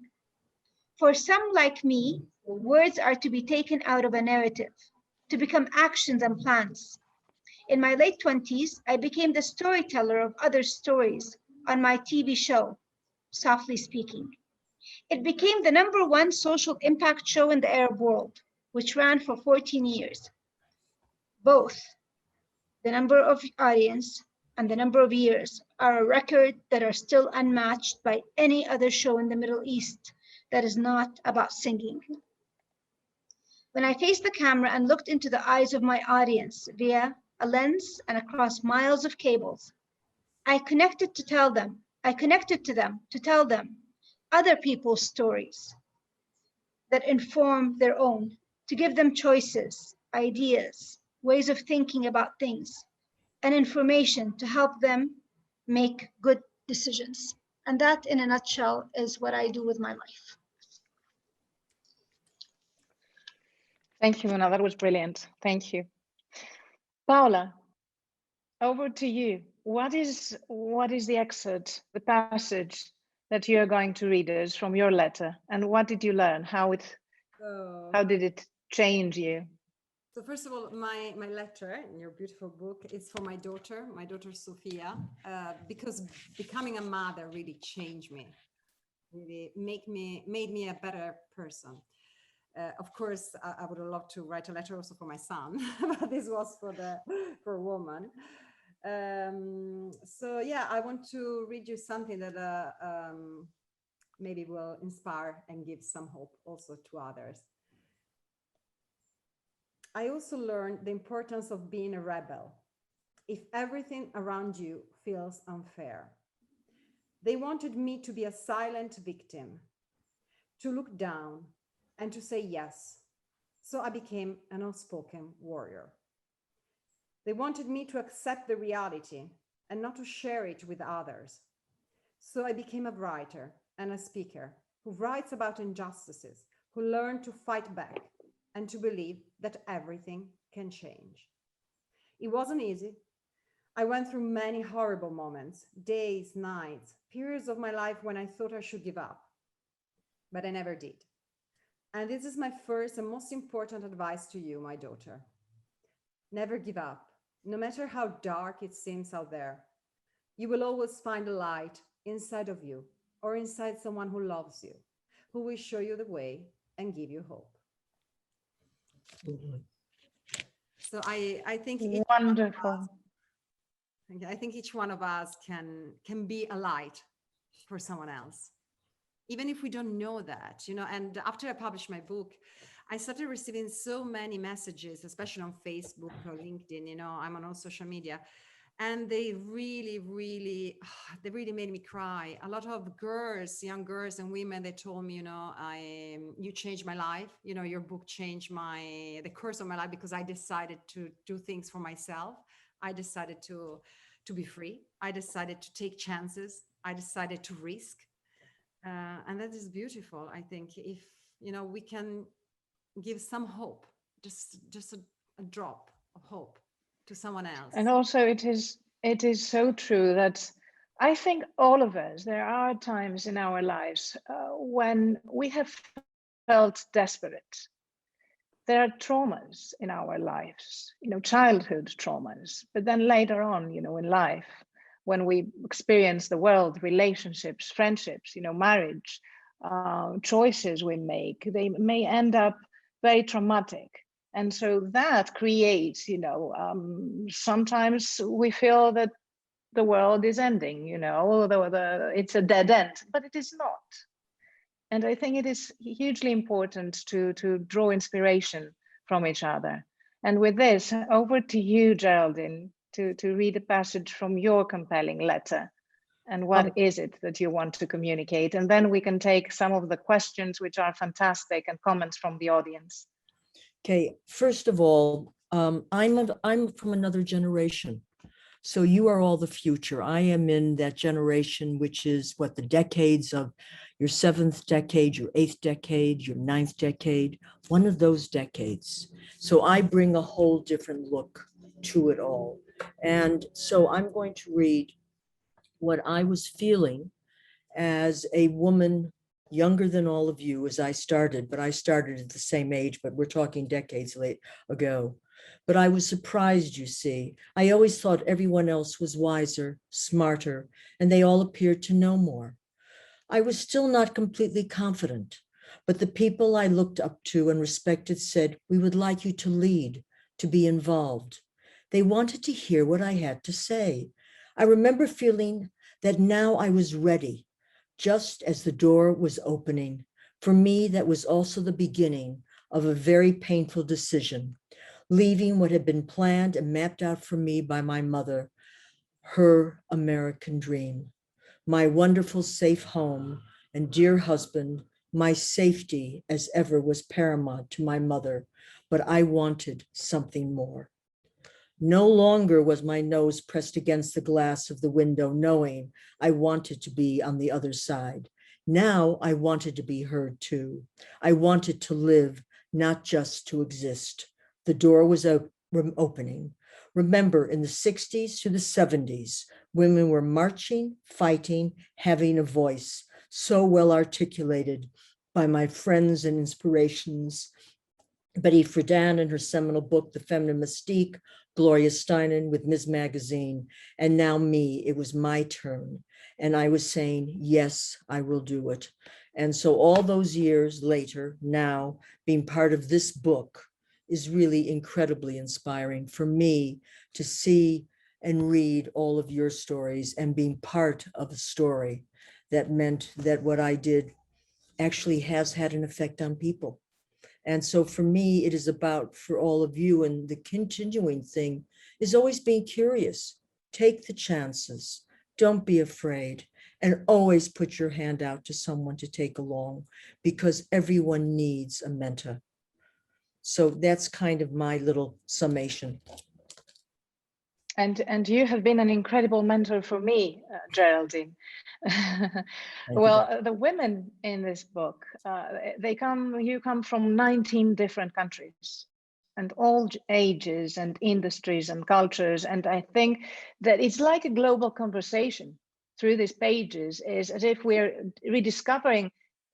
For some like me, words are to be taken out of a narrative, to become actions and plans. In my late 20s, I became the storyteller of other stories on my TV show, Softly Speaking. It became the #1 social impact show in the Arab world, which ran for 14 years. Both the number of audience and the number of years are a record that are still unmatched by any other show in the Middle East that is not about singing. When I faced the camera and looked into the eyes of my audience via a lens and across miles of cables, I connected to them to tell them other people's stories that inform their own, to give them choices, ideas, ways of thinking about things, and information to help them make good decisions. And that, in a nutshell, is what I do with my life. Thank you, Mona. That was brilliant. Thank you. Paola, over to you. What is the excerpt, the passage that you're going to read us from your letter, and what did you learn? How did it change you? So first of all, my letter in your beautiful book is for my daughter Sophia, because becoming a mother really changed me, really made me a better person. Of course, I would love to write a letter also for my son, but this was for a woman. So yeah, I want to read you something that maybe will inspire and give some hope also to others. I also learned the importance of being a rebel if everything around you feels unfair. They wanted me to be a silent victim, to look down and to say yes. So I became an outspoken warrior. They wanted me to accept the reality and not to share it with others. So I became a writer and a speaker who writes about injustices, who learned to fight back and to believe that everything can change. It wasn't easy. I went through many horrible moments, days, nights, periods of my life when I thought I should give up, but I never did. And this is my first and most important advice to you, my daughter. Never give up, no matter how dark it seems out there. You will always find a light inside of you or inside someone who loves you, who will show you the way and give you hope. So I think wonderful. I think each one of us can be a light for someone else, even if we don't know that, you know. And after I published my book, I started receiving so many messages, especially on Facebook or LinkedIn, you know, I'm on all social media, and they really made me cry. A lot of girls, young girls and women, they told me, you know, you changed my life, you know, your book changed the course of my life, because I decided to do things for myself. I decided to be free. I decided to take chances. I decided to risk. And that is beautiful. I think if, you know, we can give some hope, just a drop of hope to someone else. And also it is so true that I think all of us, there are times in our lives when we have felt desperate. There are traumas in our lives, you know, childhood traumas, but then later on, you know, in life, when we experience the world, relationships, friendships, marriage, choices we make, they may end up very traumatic. And so that creates, sometimes we feel that the world is ending, although it's a dead end, but it is not. And I think it is hugely important to draw inspiration from each other. And with this, over to you, Geraldine, to read a passage from your compelling letter. And what is it that you want to communicate? And then we can take some of the questions, which are fantastic, and comments from the audience. Okay, first of all, I'm from another generation. So you are all the future. I am in that generation, which is what, the decades of your 7th decade, your 8th decade, your 9th decade, one of those decades. So I bring a whole different look to it all. And so I'm going to read what I was feeling as a woman younger than all of you as I started, but I started at the same age, but we're talking decades ago. But I was surprised, you see. I always thought everyone else was wiser, smarter, and they all appeared to know more. I was still not completely confident, but the people I looked up to and respected said, "We would like you to lead, to be involved." They wanted to hear what I had to say. I remember feeling that now I was ready, just as the door was opening. For me, that was also the beginning of a very painful decision, leaving what had been planned and mapped out for me by my mother, her American dream, my wonderful safe home and dear husband. My safety as ever was paramount to my mother, but I wanted something more. No longer was my nose pressed against the glass of the window, knowing I wanted to be on the other side. Now I wanted to be heard too. I wanted to live, not just to exist. The door was opening. Remember, in the 60s to the 70s, women were marching, fighting, having a voice, so well articulated by my friends and inspirations. Betty Friedan in her seminal book, The Feminine Mystique, Gloria Steinem with Ms. Magazine, and now me, it was my turn. And I was saying, yes, I will do it. And so all those years later, now being part of this book is really incredibly inspiring for me to see and read all of your stories and being part of a story that meant that what I did actually has had an effect on people. And so for me, it is about, for all of you, and the continuing thing is always being curious. Take the chances. Don't be afraid. And always put your hand out to someone to take along, because everyone needs a mentor. So that's kind of my little summation. And you have been an incredible mentor for me, Geraldine. Well, the women in this book, you come from 19 different countries and all ages and industries and cultures. And I think that it's like a global conversation through these pages, is as if we're rediscovering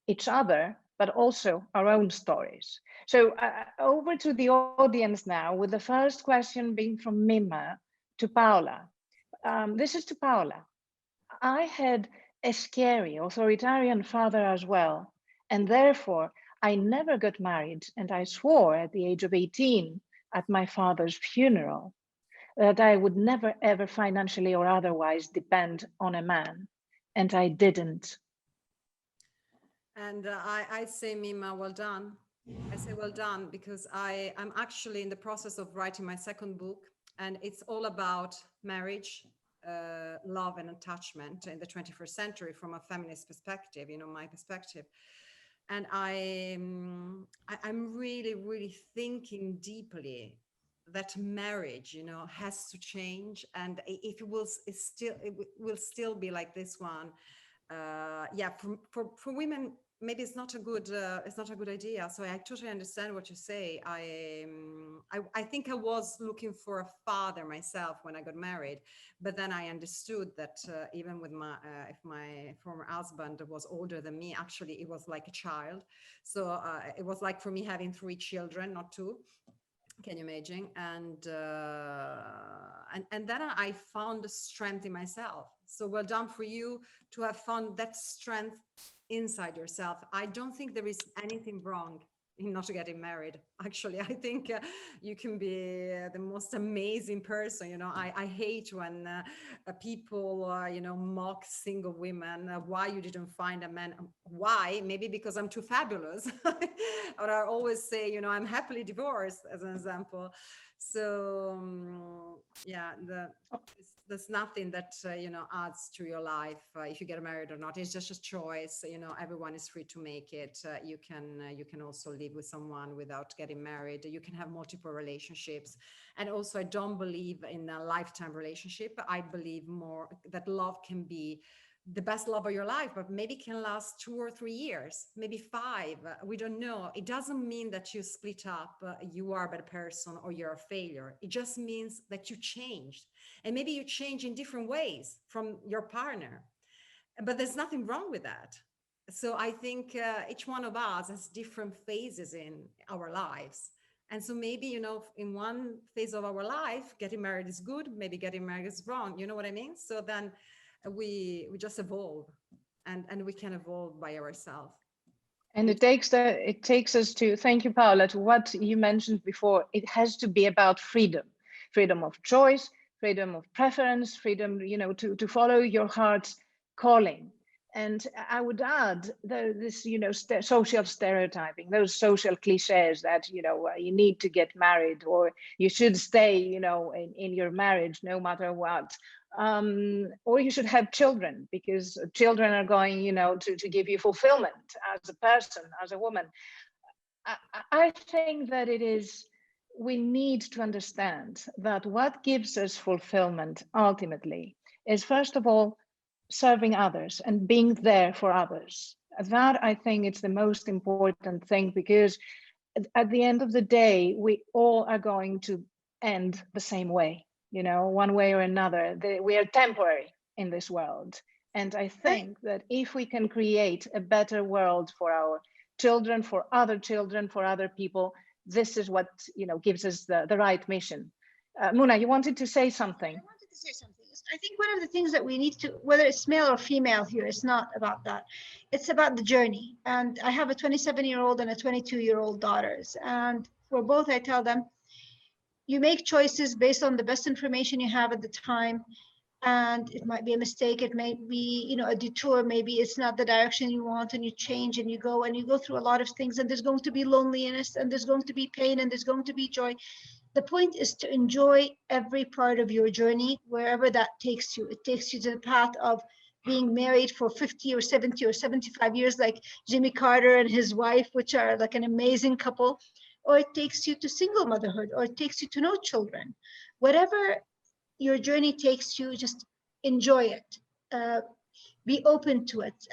each other, but also our own stories. So over to the audience now, with the first question being from Mima to Paula. This is to Paula. I had a scary authoritarian father as well, and therefore I never got married, and I swore at the age of 18 at my father's funeral that I would never ever financially or otherwise depend on a man, and I didn't. And I say, Mima, well done. I say well done, because I'm actually in the process of writing my second book, and it's all about marriage, love and attachment in the 21st century from a feminist perspective, my perspective. And I'm really, really thinking deeply that marriage, has to change. And if it will still be like this one, for women, maybe it's not a good idea. So I totally understand what you say. I think I was looking for a father myself when I got married, but then I understood that even with if my former husband was older than me, actually it was like a child. So it was like for me having 3 children, not 2. Can you imagine? And then I found the strength in myself. So well done for you to have found that strength inside yourself. I don't think there is anything wrong in not getting married. Actually, I think you can be the most amazing person. You know, I hate when people, mock single women. Why you didn't find a man? Why? Maybe because I'm too fabulous. Or I always say, I'm happily divorced, as an example. So yeah, there's nothing that adds to your life if you get married or not. It's just a choice. Everyone is free to make it. You can also live with someone without getting married. You can have multiple relationships. And also, I don't believe in a lifetime relationship. I believe more that love can be the best love of your life, but maybe can last 2 or 3 years, maybe 5. We don't know. It doesn't mean that you split up, you are a bad person or you're a failure. It just means that you changed. And maybe you change in different ways from your partner. But there's nothing wrong with that. So I think each one of us has different phases in our lives. And so maybe, in one phase of our life, getting married is good, maybe getting married is wrong. You know what I mean? So then we just evolve, and we can evolve by ourselves. And it takes us to, thank you, Paola, to what you mentioned before. It has to be about freedom of choice, freedom of preference, freedom, to follow your heart's calling. And I would add this, social stereotyping, those social cliches that, you need to get married, or you should stay, in your marriage no matter what. Or you should have children, because children are going, to give you fulfillment as a person, as a woman. I think that we need to understand that what gives us fulfillment ultimately is, first of all, serving others and being there for others. That, I think, it's the most important thing, because at the end of the day, we all are going to end the same way, one way or another. We are temporary in this world. And I think that if we can create a better world for our children, for other people, this is what, gives us the right mission. Muna, you wanted to say something? I wanted to say something. I think one of the things that we need to, whether it's male or female here, it's not about that. It's about the journey. And I have a 27-year-old and a 22-year-old daughters. And for both, I tell them, you make choices based on the best information you have at the time. And it might be a mistake. It may be, a detour. Maybe it's not the direction you want, and you change and you go through a lot of things. And there's going to be loneliness, and there's going to be pain, and there's going to be joy. The point is to enjoy every part of your journey, wherever that takes you. It takes you to the path of being married for 50 or 70 or 75 years, like Jimmy Carter and his wife, which are like an amazing couple, or it takes you to single motherhood, or it takes you to no children. Whatever your journey takes you, just enjoy it. Be open to it.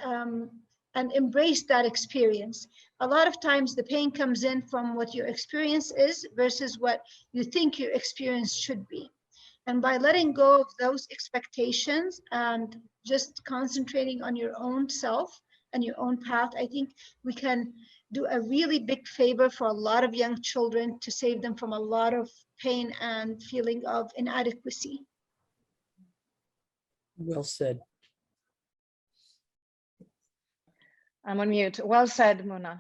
And embrace that experience. A lot of times the pain comes in from what your experience is versus what you think your experience should be. And by letting go of those expectations and just concentrating on your own self and your own path, I think we can do a really big favor for a lot of young children, to save them from a lot of pain and feeling of inadequacy. Well said. I'm on mute. Well said, Muna.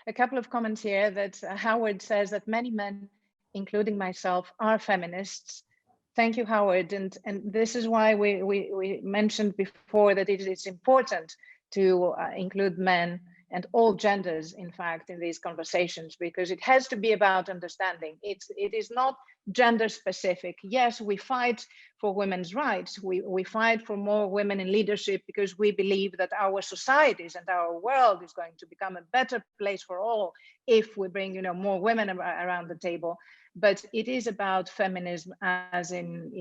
A couple of comments here that Howard says that many men, including myself, are feminists. Thank you, Howard. And this is why we mentioned before that it is important to include men and all genders, in fact, in these conversations, because it has to be about understanding. It is not gender specific. Yes, we fight for women's rights. We fight for more women in leadership, because we believe that our societies and our world is going to become a better place for all if we bring, more women around the table. But it is about feminism as in,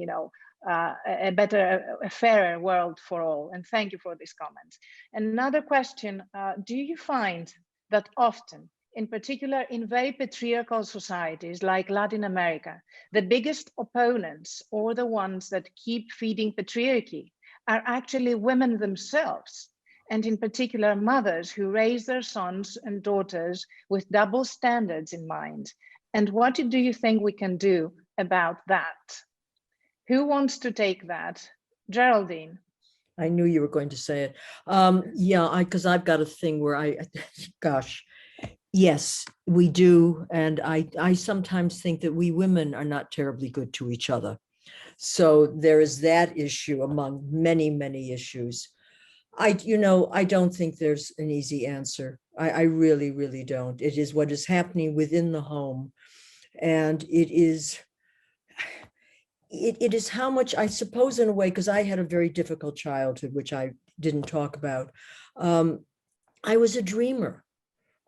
a better, a fairer world for all. And thank you for this comment. Another question, do you find that often, in particular in very patriarchal societies like Latin America, the biggest opponents, or the ones that keep feeding patriarchy, are actually women themselves, and in particular mothers who raise their sons and daughters with double standards in mind? And what do you think we can do about that? Who wants to take that? Geraldine. I knew you were going to say it. Yeah, because I've got a thing where gosh, yes, we do. And I sometimes think that we women are not terribly good to each other. So there is that issue among many, many issues. I don't think there's an easy answer. I really, really don't. It is what is happening within the home. And it is how much, I suppose, in a way, because I had a very difficult childhood, which I didn't talk about. I was a dreamer.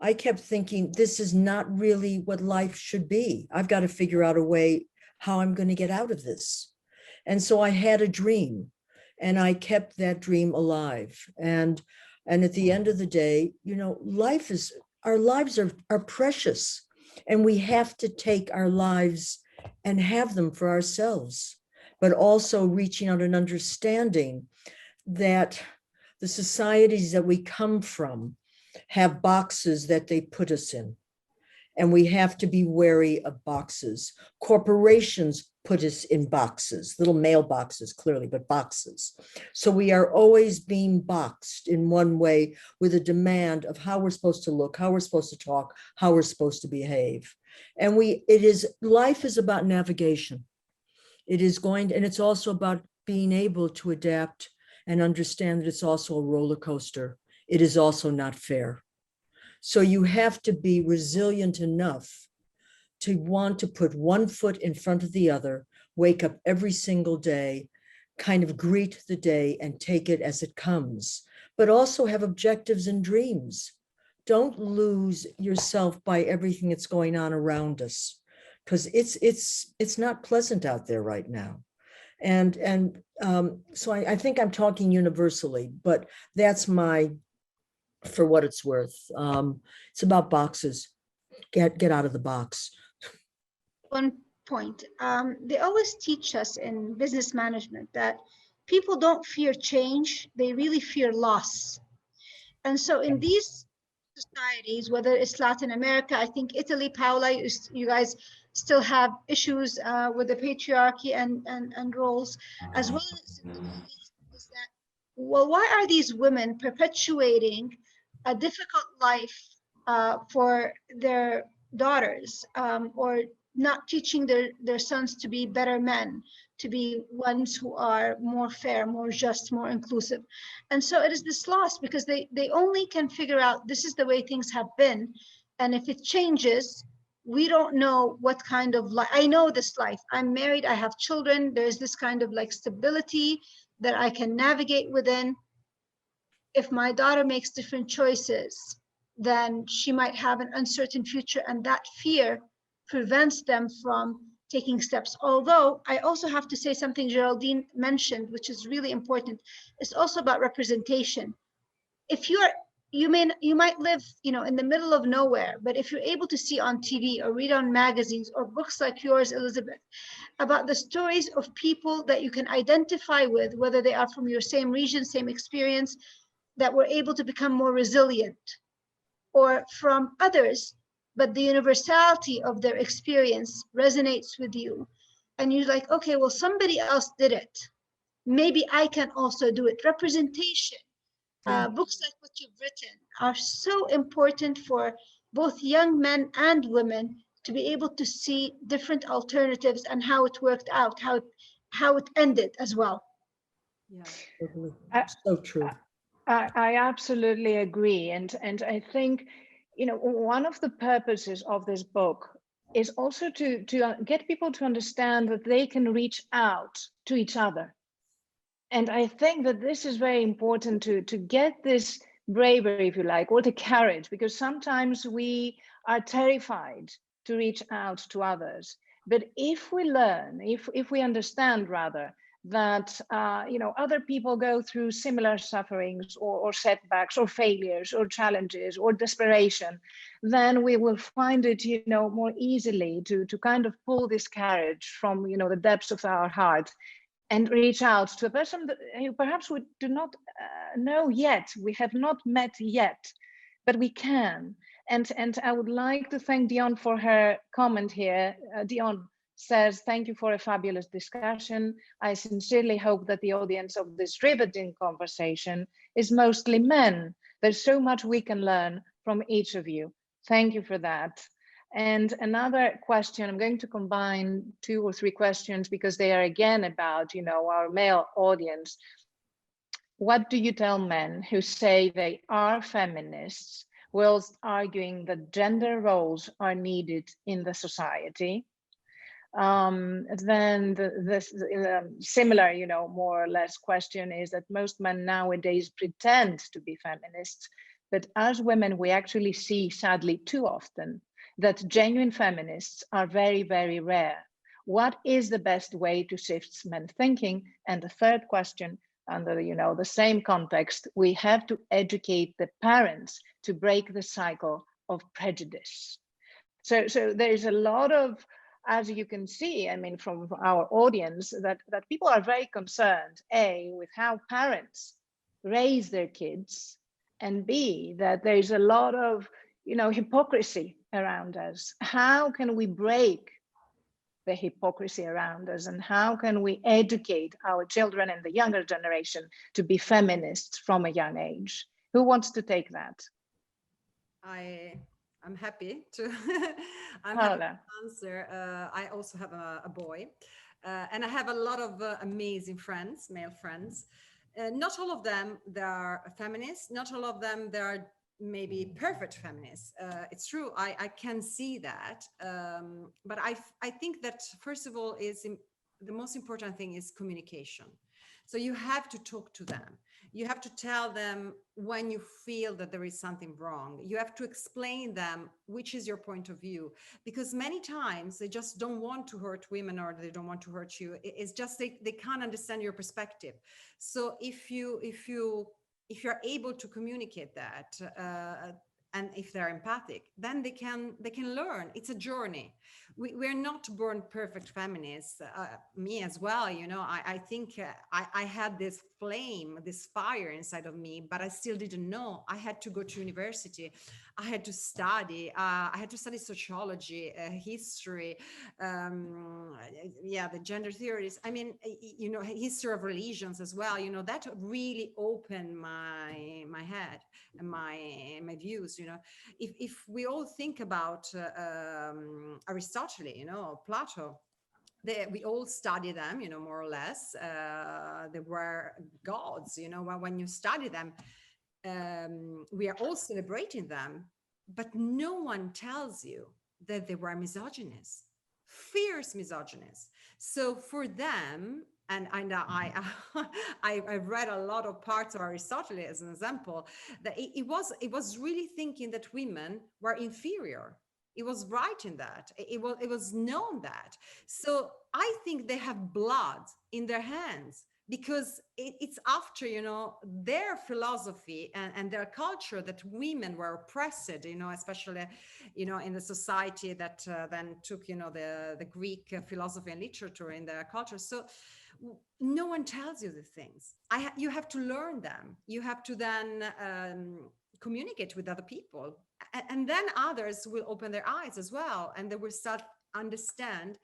I kept thinking, this is not really what life should be. I've got to figure out a way how I'm going to get out of this. And so I had a dream, and I kept that dream alive. And at the end of the day, our lives are precious, and we have to take our lives and have them for ourselves, but also reaching out and understanding that the societies that we come from have boxes that they put us in, and we have to be wary of boxes. Corporations put us in boxes, little mailboxes, clearly, but boxes. So we are always being boxed in one way with a demand of how we're supposed to look, how we're supposed to talk, how we're supposed to behave. And life is about navigation. And it's also about being able to adapt and understand that it's also a roller coaster. It is also not fair. So you have to be resilient enough to want to put one foot in front of the other, wake up every single day, kind of greet the day and take it as it comes, but also have objectives and dreams. Don't lose yourself by everything that's going on around us, because it's not pleasant out there right now. And so I think I'm talking universally, but that's for what it's worth. It's about boxes. Get out of the box. One point. They always teach us in business management that people don't fear change, they really fear loss. And so in these societies, whether it's Latin America, I think Italy, Paola, you guys still have issues with the patriarchy and roles, as well as in the Middle East, is that, well, why are these women perpetuating a difficult life for their daughters, or not teaching their sons to be better men, to be ones who are more fair, more just, more inclusive? And so it is this loss, because they only can figure out this is the way things have been. And if it changes, we don't know what kind of life. I know this life. I'm married, I have children. There's this kind of like stability that I can navigate within. If my daughter makes different choices, then she might have an uncertain future, and that fear prevents them from taking steps. Although I also have to say something Geraldine mentioned, which is really important. It's also about representation. If you might live, in the middle of nowhere, but if you're able to see on TV or read on magazines or books like yours, Elizabeth, about the stories of people that you can identify with, whether they are from your same region, same experience, that were able to become more resilient, or from others, but the universality of their experience resonates with you. And you're like, okay, well, somebody else did it. Maybe I can also do it. Representation. Books like what you've written are so important for both young men and women to be able to see different alternatives and how it worked out, how it ended as well. Yeah, so true. I absolutely agree. And I think, one of the purposes of this book is also to get people to understand that they can reach out to each other. And I think that this is very important to get this bravery, if you like, or the courage, because sometimes we are terrified to reach out to others. But if we learn, if we understand rather, that other people go through similar sufferings or setbacks or failures or challenges or desperation, then we will find it more easily to kind of pull this courage from the depths of our heart and reach out to a person that perhaps we do not know yet, we have not met yet, but we can. And I would like to thank Dion for her comment here. Dion says, thank you for a fabulous discussion. I sincerely hope that the audience of this riveting conversation is mostly men. There's so much we can learn from each of you. Thank you for that. And another question, I'm going to combine 2 or 3 questions because they are again about, our male audience. What do you tell men who say they are feminists whilst arguing that gender roles are needed in the society? Then the similar, more or less question is that most men nowadays pretend to be feminists, but as women, we actually see, sadly, too often that genuine feminists are very, very rare. What is the best way to shift men's thinking? And the third question, under the same context, we have to educate the parents to break the cycle of prejudice. So there's a lot of, as you can see, I mean, from our audience, that people are very concerned, A, with how parents raise their kids, and B, that there's a lot of, hypocrisy around us. How can we break the hypocrisy around us, and how can we educate our children and the younger generation to be feminists from a young age? Who wants to take that? I'm happy to Paola. answer. I also have a boy, and I have a lot of amazing friends, male friends. Not all of them they are feminists. Not all of them they are maybe perfect feminists. It's true. I can see that, but I think that first of all the most important thing is communication. So you have to talk to them. You have to tell them when you feel that there is something wrong. You have to explain them which is your point of view, because many times they just don't want to hurt women, or they don't want to hurt you. It's just they can't understand your perspective. So if you're able to communicate that, and if they're empathic, then they can learn. It's a journey. We're not born perfect feminists. Me as well, I think I had this flame, this fire inside of me, but I still didn't know. I had to go to university. I had to study. I had to study sociology, history, the gender theories. I mean, history of religions as well. That really opened my head and my views. If we all think about Aristotle, Plato, we all study them, more or less. They were gods, when you study them, we are all celebrating them, but no one tells you that they were misogynists, fierce misogynists. So for them, and I've read a lot of parts of Aristotle as an example, that it was really thinking that women were inferior. It was right in that. It was known that. So I think they have blood in their hands, because it's after, their philosophy and their culture that women were oppressed, especially, in the society that then took, the Greek philosophy and literature in their culture. So no one tells you the things. You have to learn them. You have to then communicate with other people. And then others will open their eyes as well. And they will start understand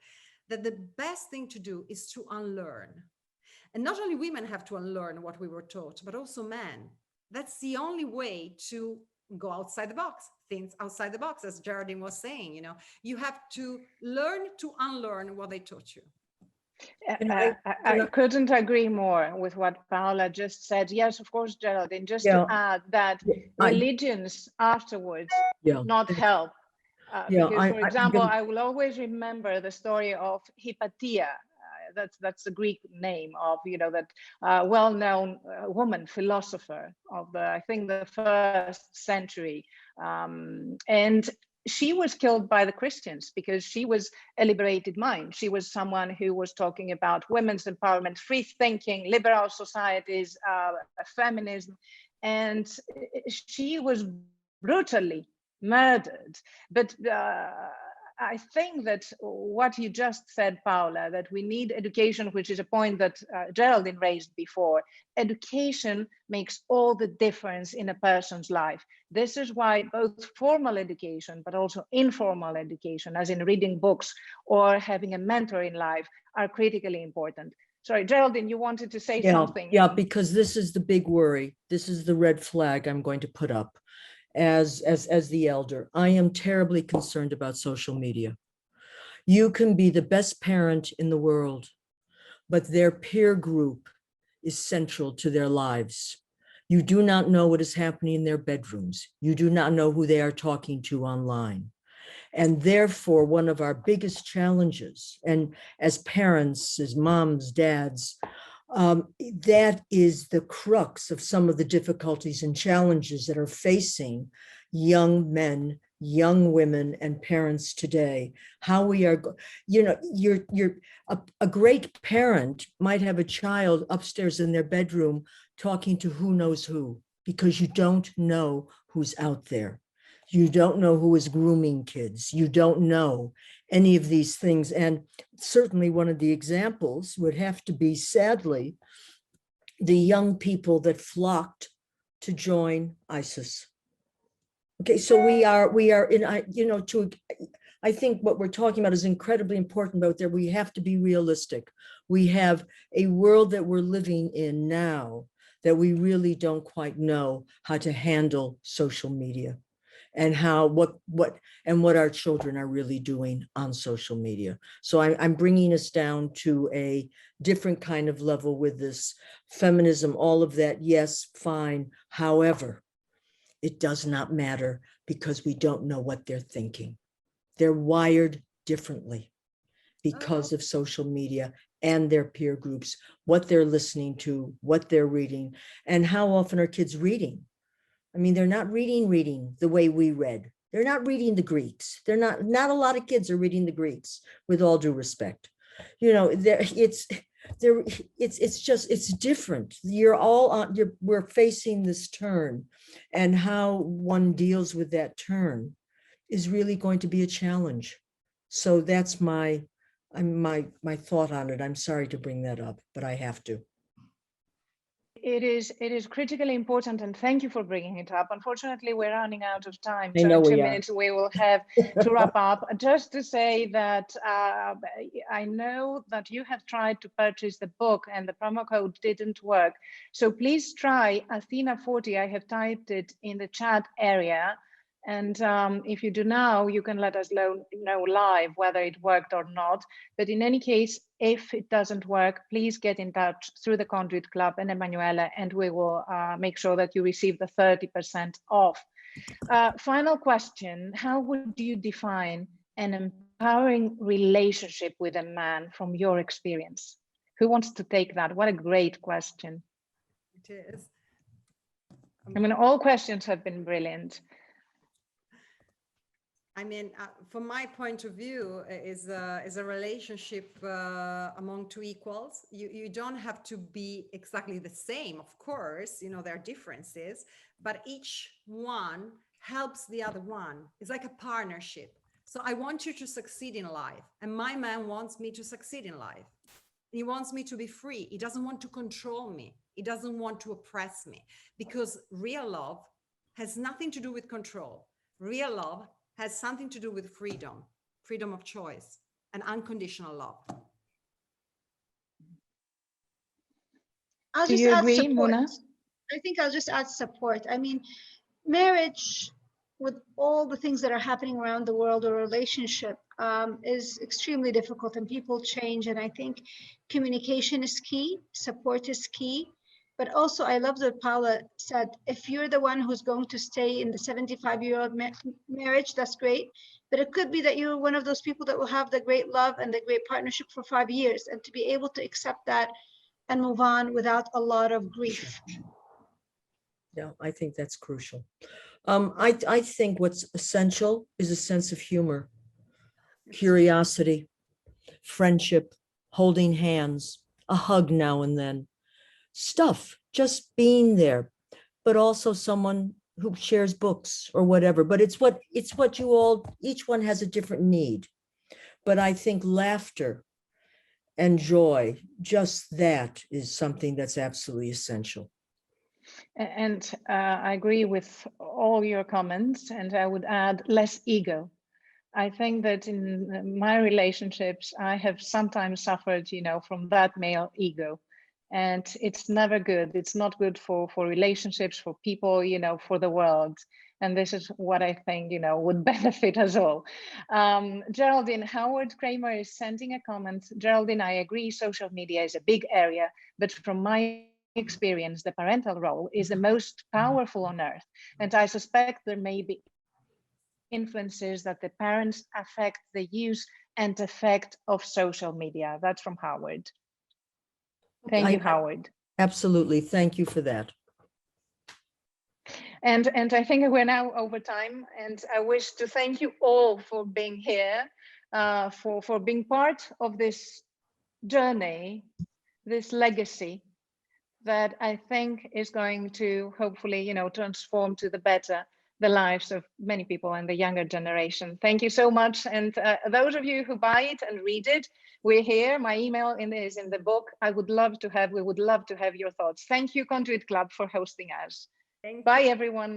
that the best thing to do is to unlearn. And not only women have to unlearn what we were taught, but also men. That's the only way to go outside the box, things outside the box, as Geraldine was saying. You have to learn to unlearn what they taught you. I couldn't agree more with what Paola just said. Yes, of course, Geraldine, just to add that religions afterwards not help. Because, for example, I will always remember the story of Hypatia. That's the Greek name of, that well-known woman philosopher of I think the 1st century. And she was killed by the Christians because she was a liberated mind. She was someone who was talking about women's empowerment, free thinking, liberal societies, feminism, and she was brutally murdered. But I think that what you just said, Paula, that we need education, which is a point that Geraldine raised before. Education makes all the difference in a person's life. This is why both formal education, but also informal education, as in reading books or having a mentor in life, are critically important. Sorry, Geraldine, you wanted to say something. Yeah, because this is the big worry. This is the red flag I'm going to put up as the elder. I am terribly concerned about social media. You can be the best parent in the world, but their peer group is central to their lives. You do not know what is happening in their bedrooms. You do not know who they are talking to online. And therefore, one of our biggest challenges, and as parents, as moms, dads, that is the crux of some of the difficulties and challenges that are facing young men, young women, and parents today. How we are, you're a great parent might have a child upstairs in their bedroom talking to who knows who, because you don't know who's out there. You don't know who is grooming kids. You don't know any of these things. And certainly one of the examples would have to be, sadly, the young people that flocked to join ISIS. Okay, so we are in, I think what we're talking about is incredibly important, but that we have to be realistic. We have a world that we're living in now that we really don't quite know how to handle social media, and how what our children are really doing on social media. So I'm bringing us down to a different kind of level with this feminism, all of that. Yes, fine. However, it does not matter, because we don't know what they're thinking. They're wired differently because of social media and their peer groups, what they're listening to, what they're reading, and how often are kids reading? I mean, they're not reading the way we read. They're not reading the Greeks. They're not a lot of kids are reading the Greeks, with all due respect. It's different. We're facing this turn, and how one deals with that turn is really going to be a challenge. So that's my thought on it. I'm sorry to bring that up, but I have to. It is critically important, and thank you for bringing it up. Unfortunately, we're running out of time. I know in 2 we are. minutes we will have to wrap up. Just to say that I know that you have tried to purchase the book and the promo code didn't work. So please try Athena40. I have typed it in the chat area. And if you do now, you can let us know live whether it worked or not. But in any case, if it doesn't work, please get in touch through the Conduit Club and Emanuela, and we will make sure that you receive the 30% off. Final question, how would you define an empowering relationship with a man from your experience? Who wants to take that? What a great question. It is. I mean, all questions have been brilliant. I mean, from my point of view, is a relationship among two equals. You don't have to be exactly the same, of course. There are differences, but each one helps the other one. It's like a partnership. So I want you to succeed in life, and my man wants me to succeed in life. He wants me to be free. He doesn't want to control me. He doesn't want to oppress me, because real love has nothing to do with control. Real love has something to do with freedom of choice, and unconditional love. I'll Do just you add agree, support. Muna? I think I'll just add support. I mean, marriage, with all the things that are happening around the world, or relationship, is extremely difficult, and people change. And I think communication is key, support is key. But also, I love what Paula said. If you're the one who's going to stay in the 75-year-old marriage, that's great. But it could be that you're one of those people that will have the great love and the great partnership for 5 years, and to be able to accept that and move on without a lot of grief. Yeah, I think that's crucial. I think what's essential is a sense of humor, curiosity, friendship, holding hands, a hug now and then. Stuff, just being there, but also someone who shares books or whatever, but it's what you all, each one has a different need. But I think laughter and joy, just that is something that's absolutely essential. And I agree with all your comments, and I would add less ego. I think that in my relationships, I have sometimes suffered, from that male ego. And it's never good. It's not good for relationships, for people, for the world. And this is what I think, would benefit us all. Geraldine, Howard Kramer is sending a comment. Geraldine, I agree, social media is a big area, but from my experience, the parental role is the most powerful on earth. And I suspect there may be influences that the parents affect the use and effect of social media. That's from Howard. Thank you, Howard. Absolutely. Thank you for that. And I think we're now over time, and I wish to thank you all for being here, for being part of this journey, this legacy that I think is going to hopefully, transform to the better the lives of many people and the younger generation. Thank you so much. And those of you who buy it and read it, we're here. My email is in the book. We would love to have your thoughts. Thank you, Conduit Club, for hosting us. Bye, everyone.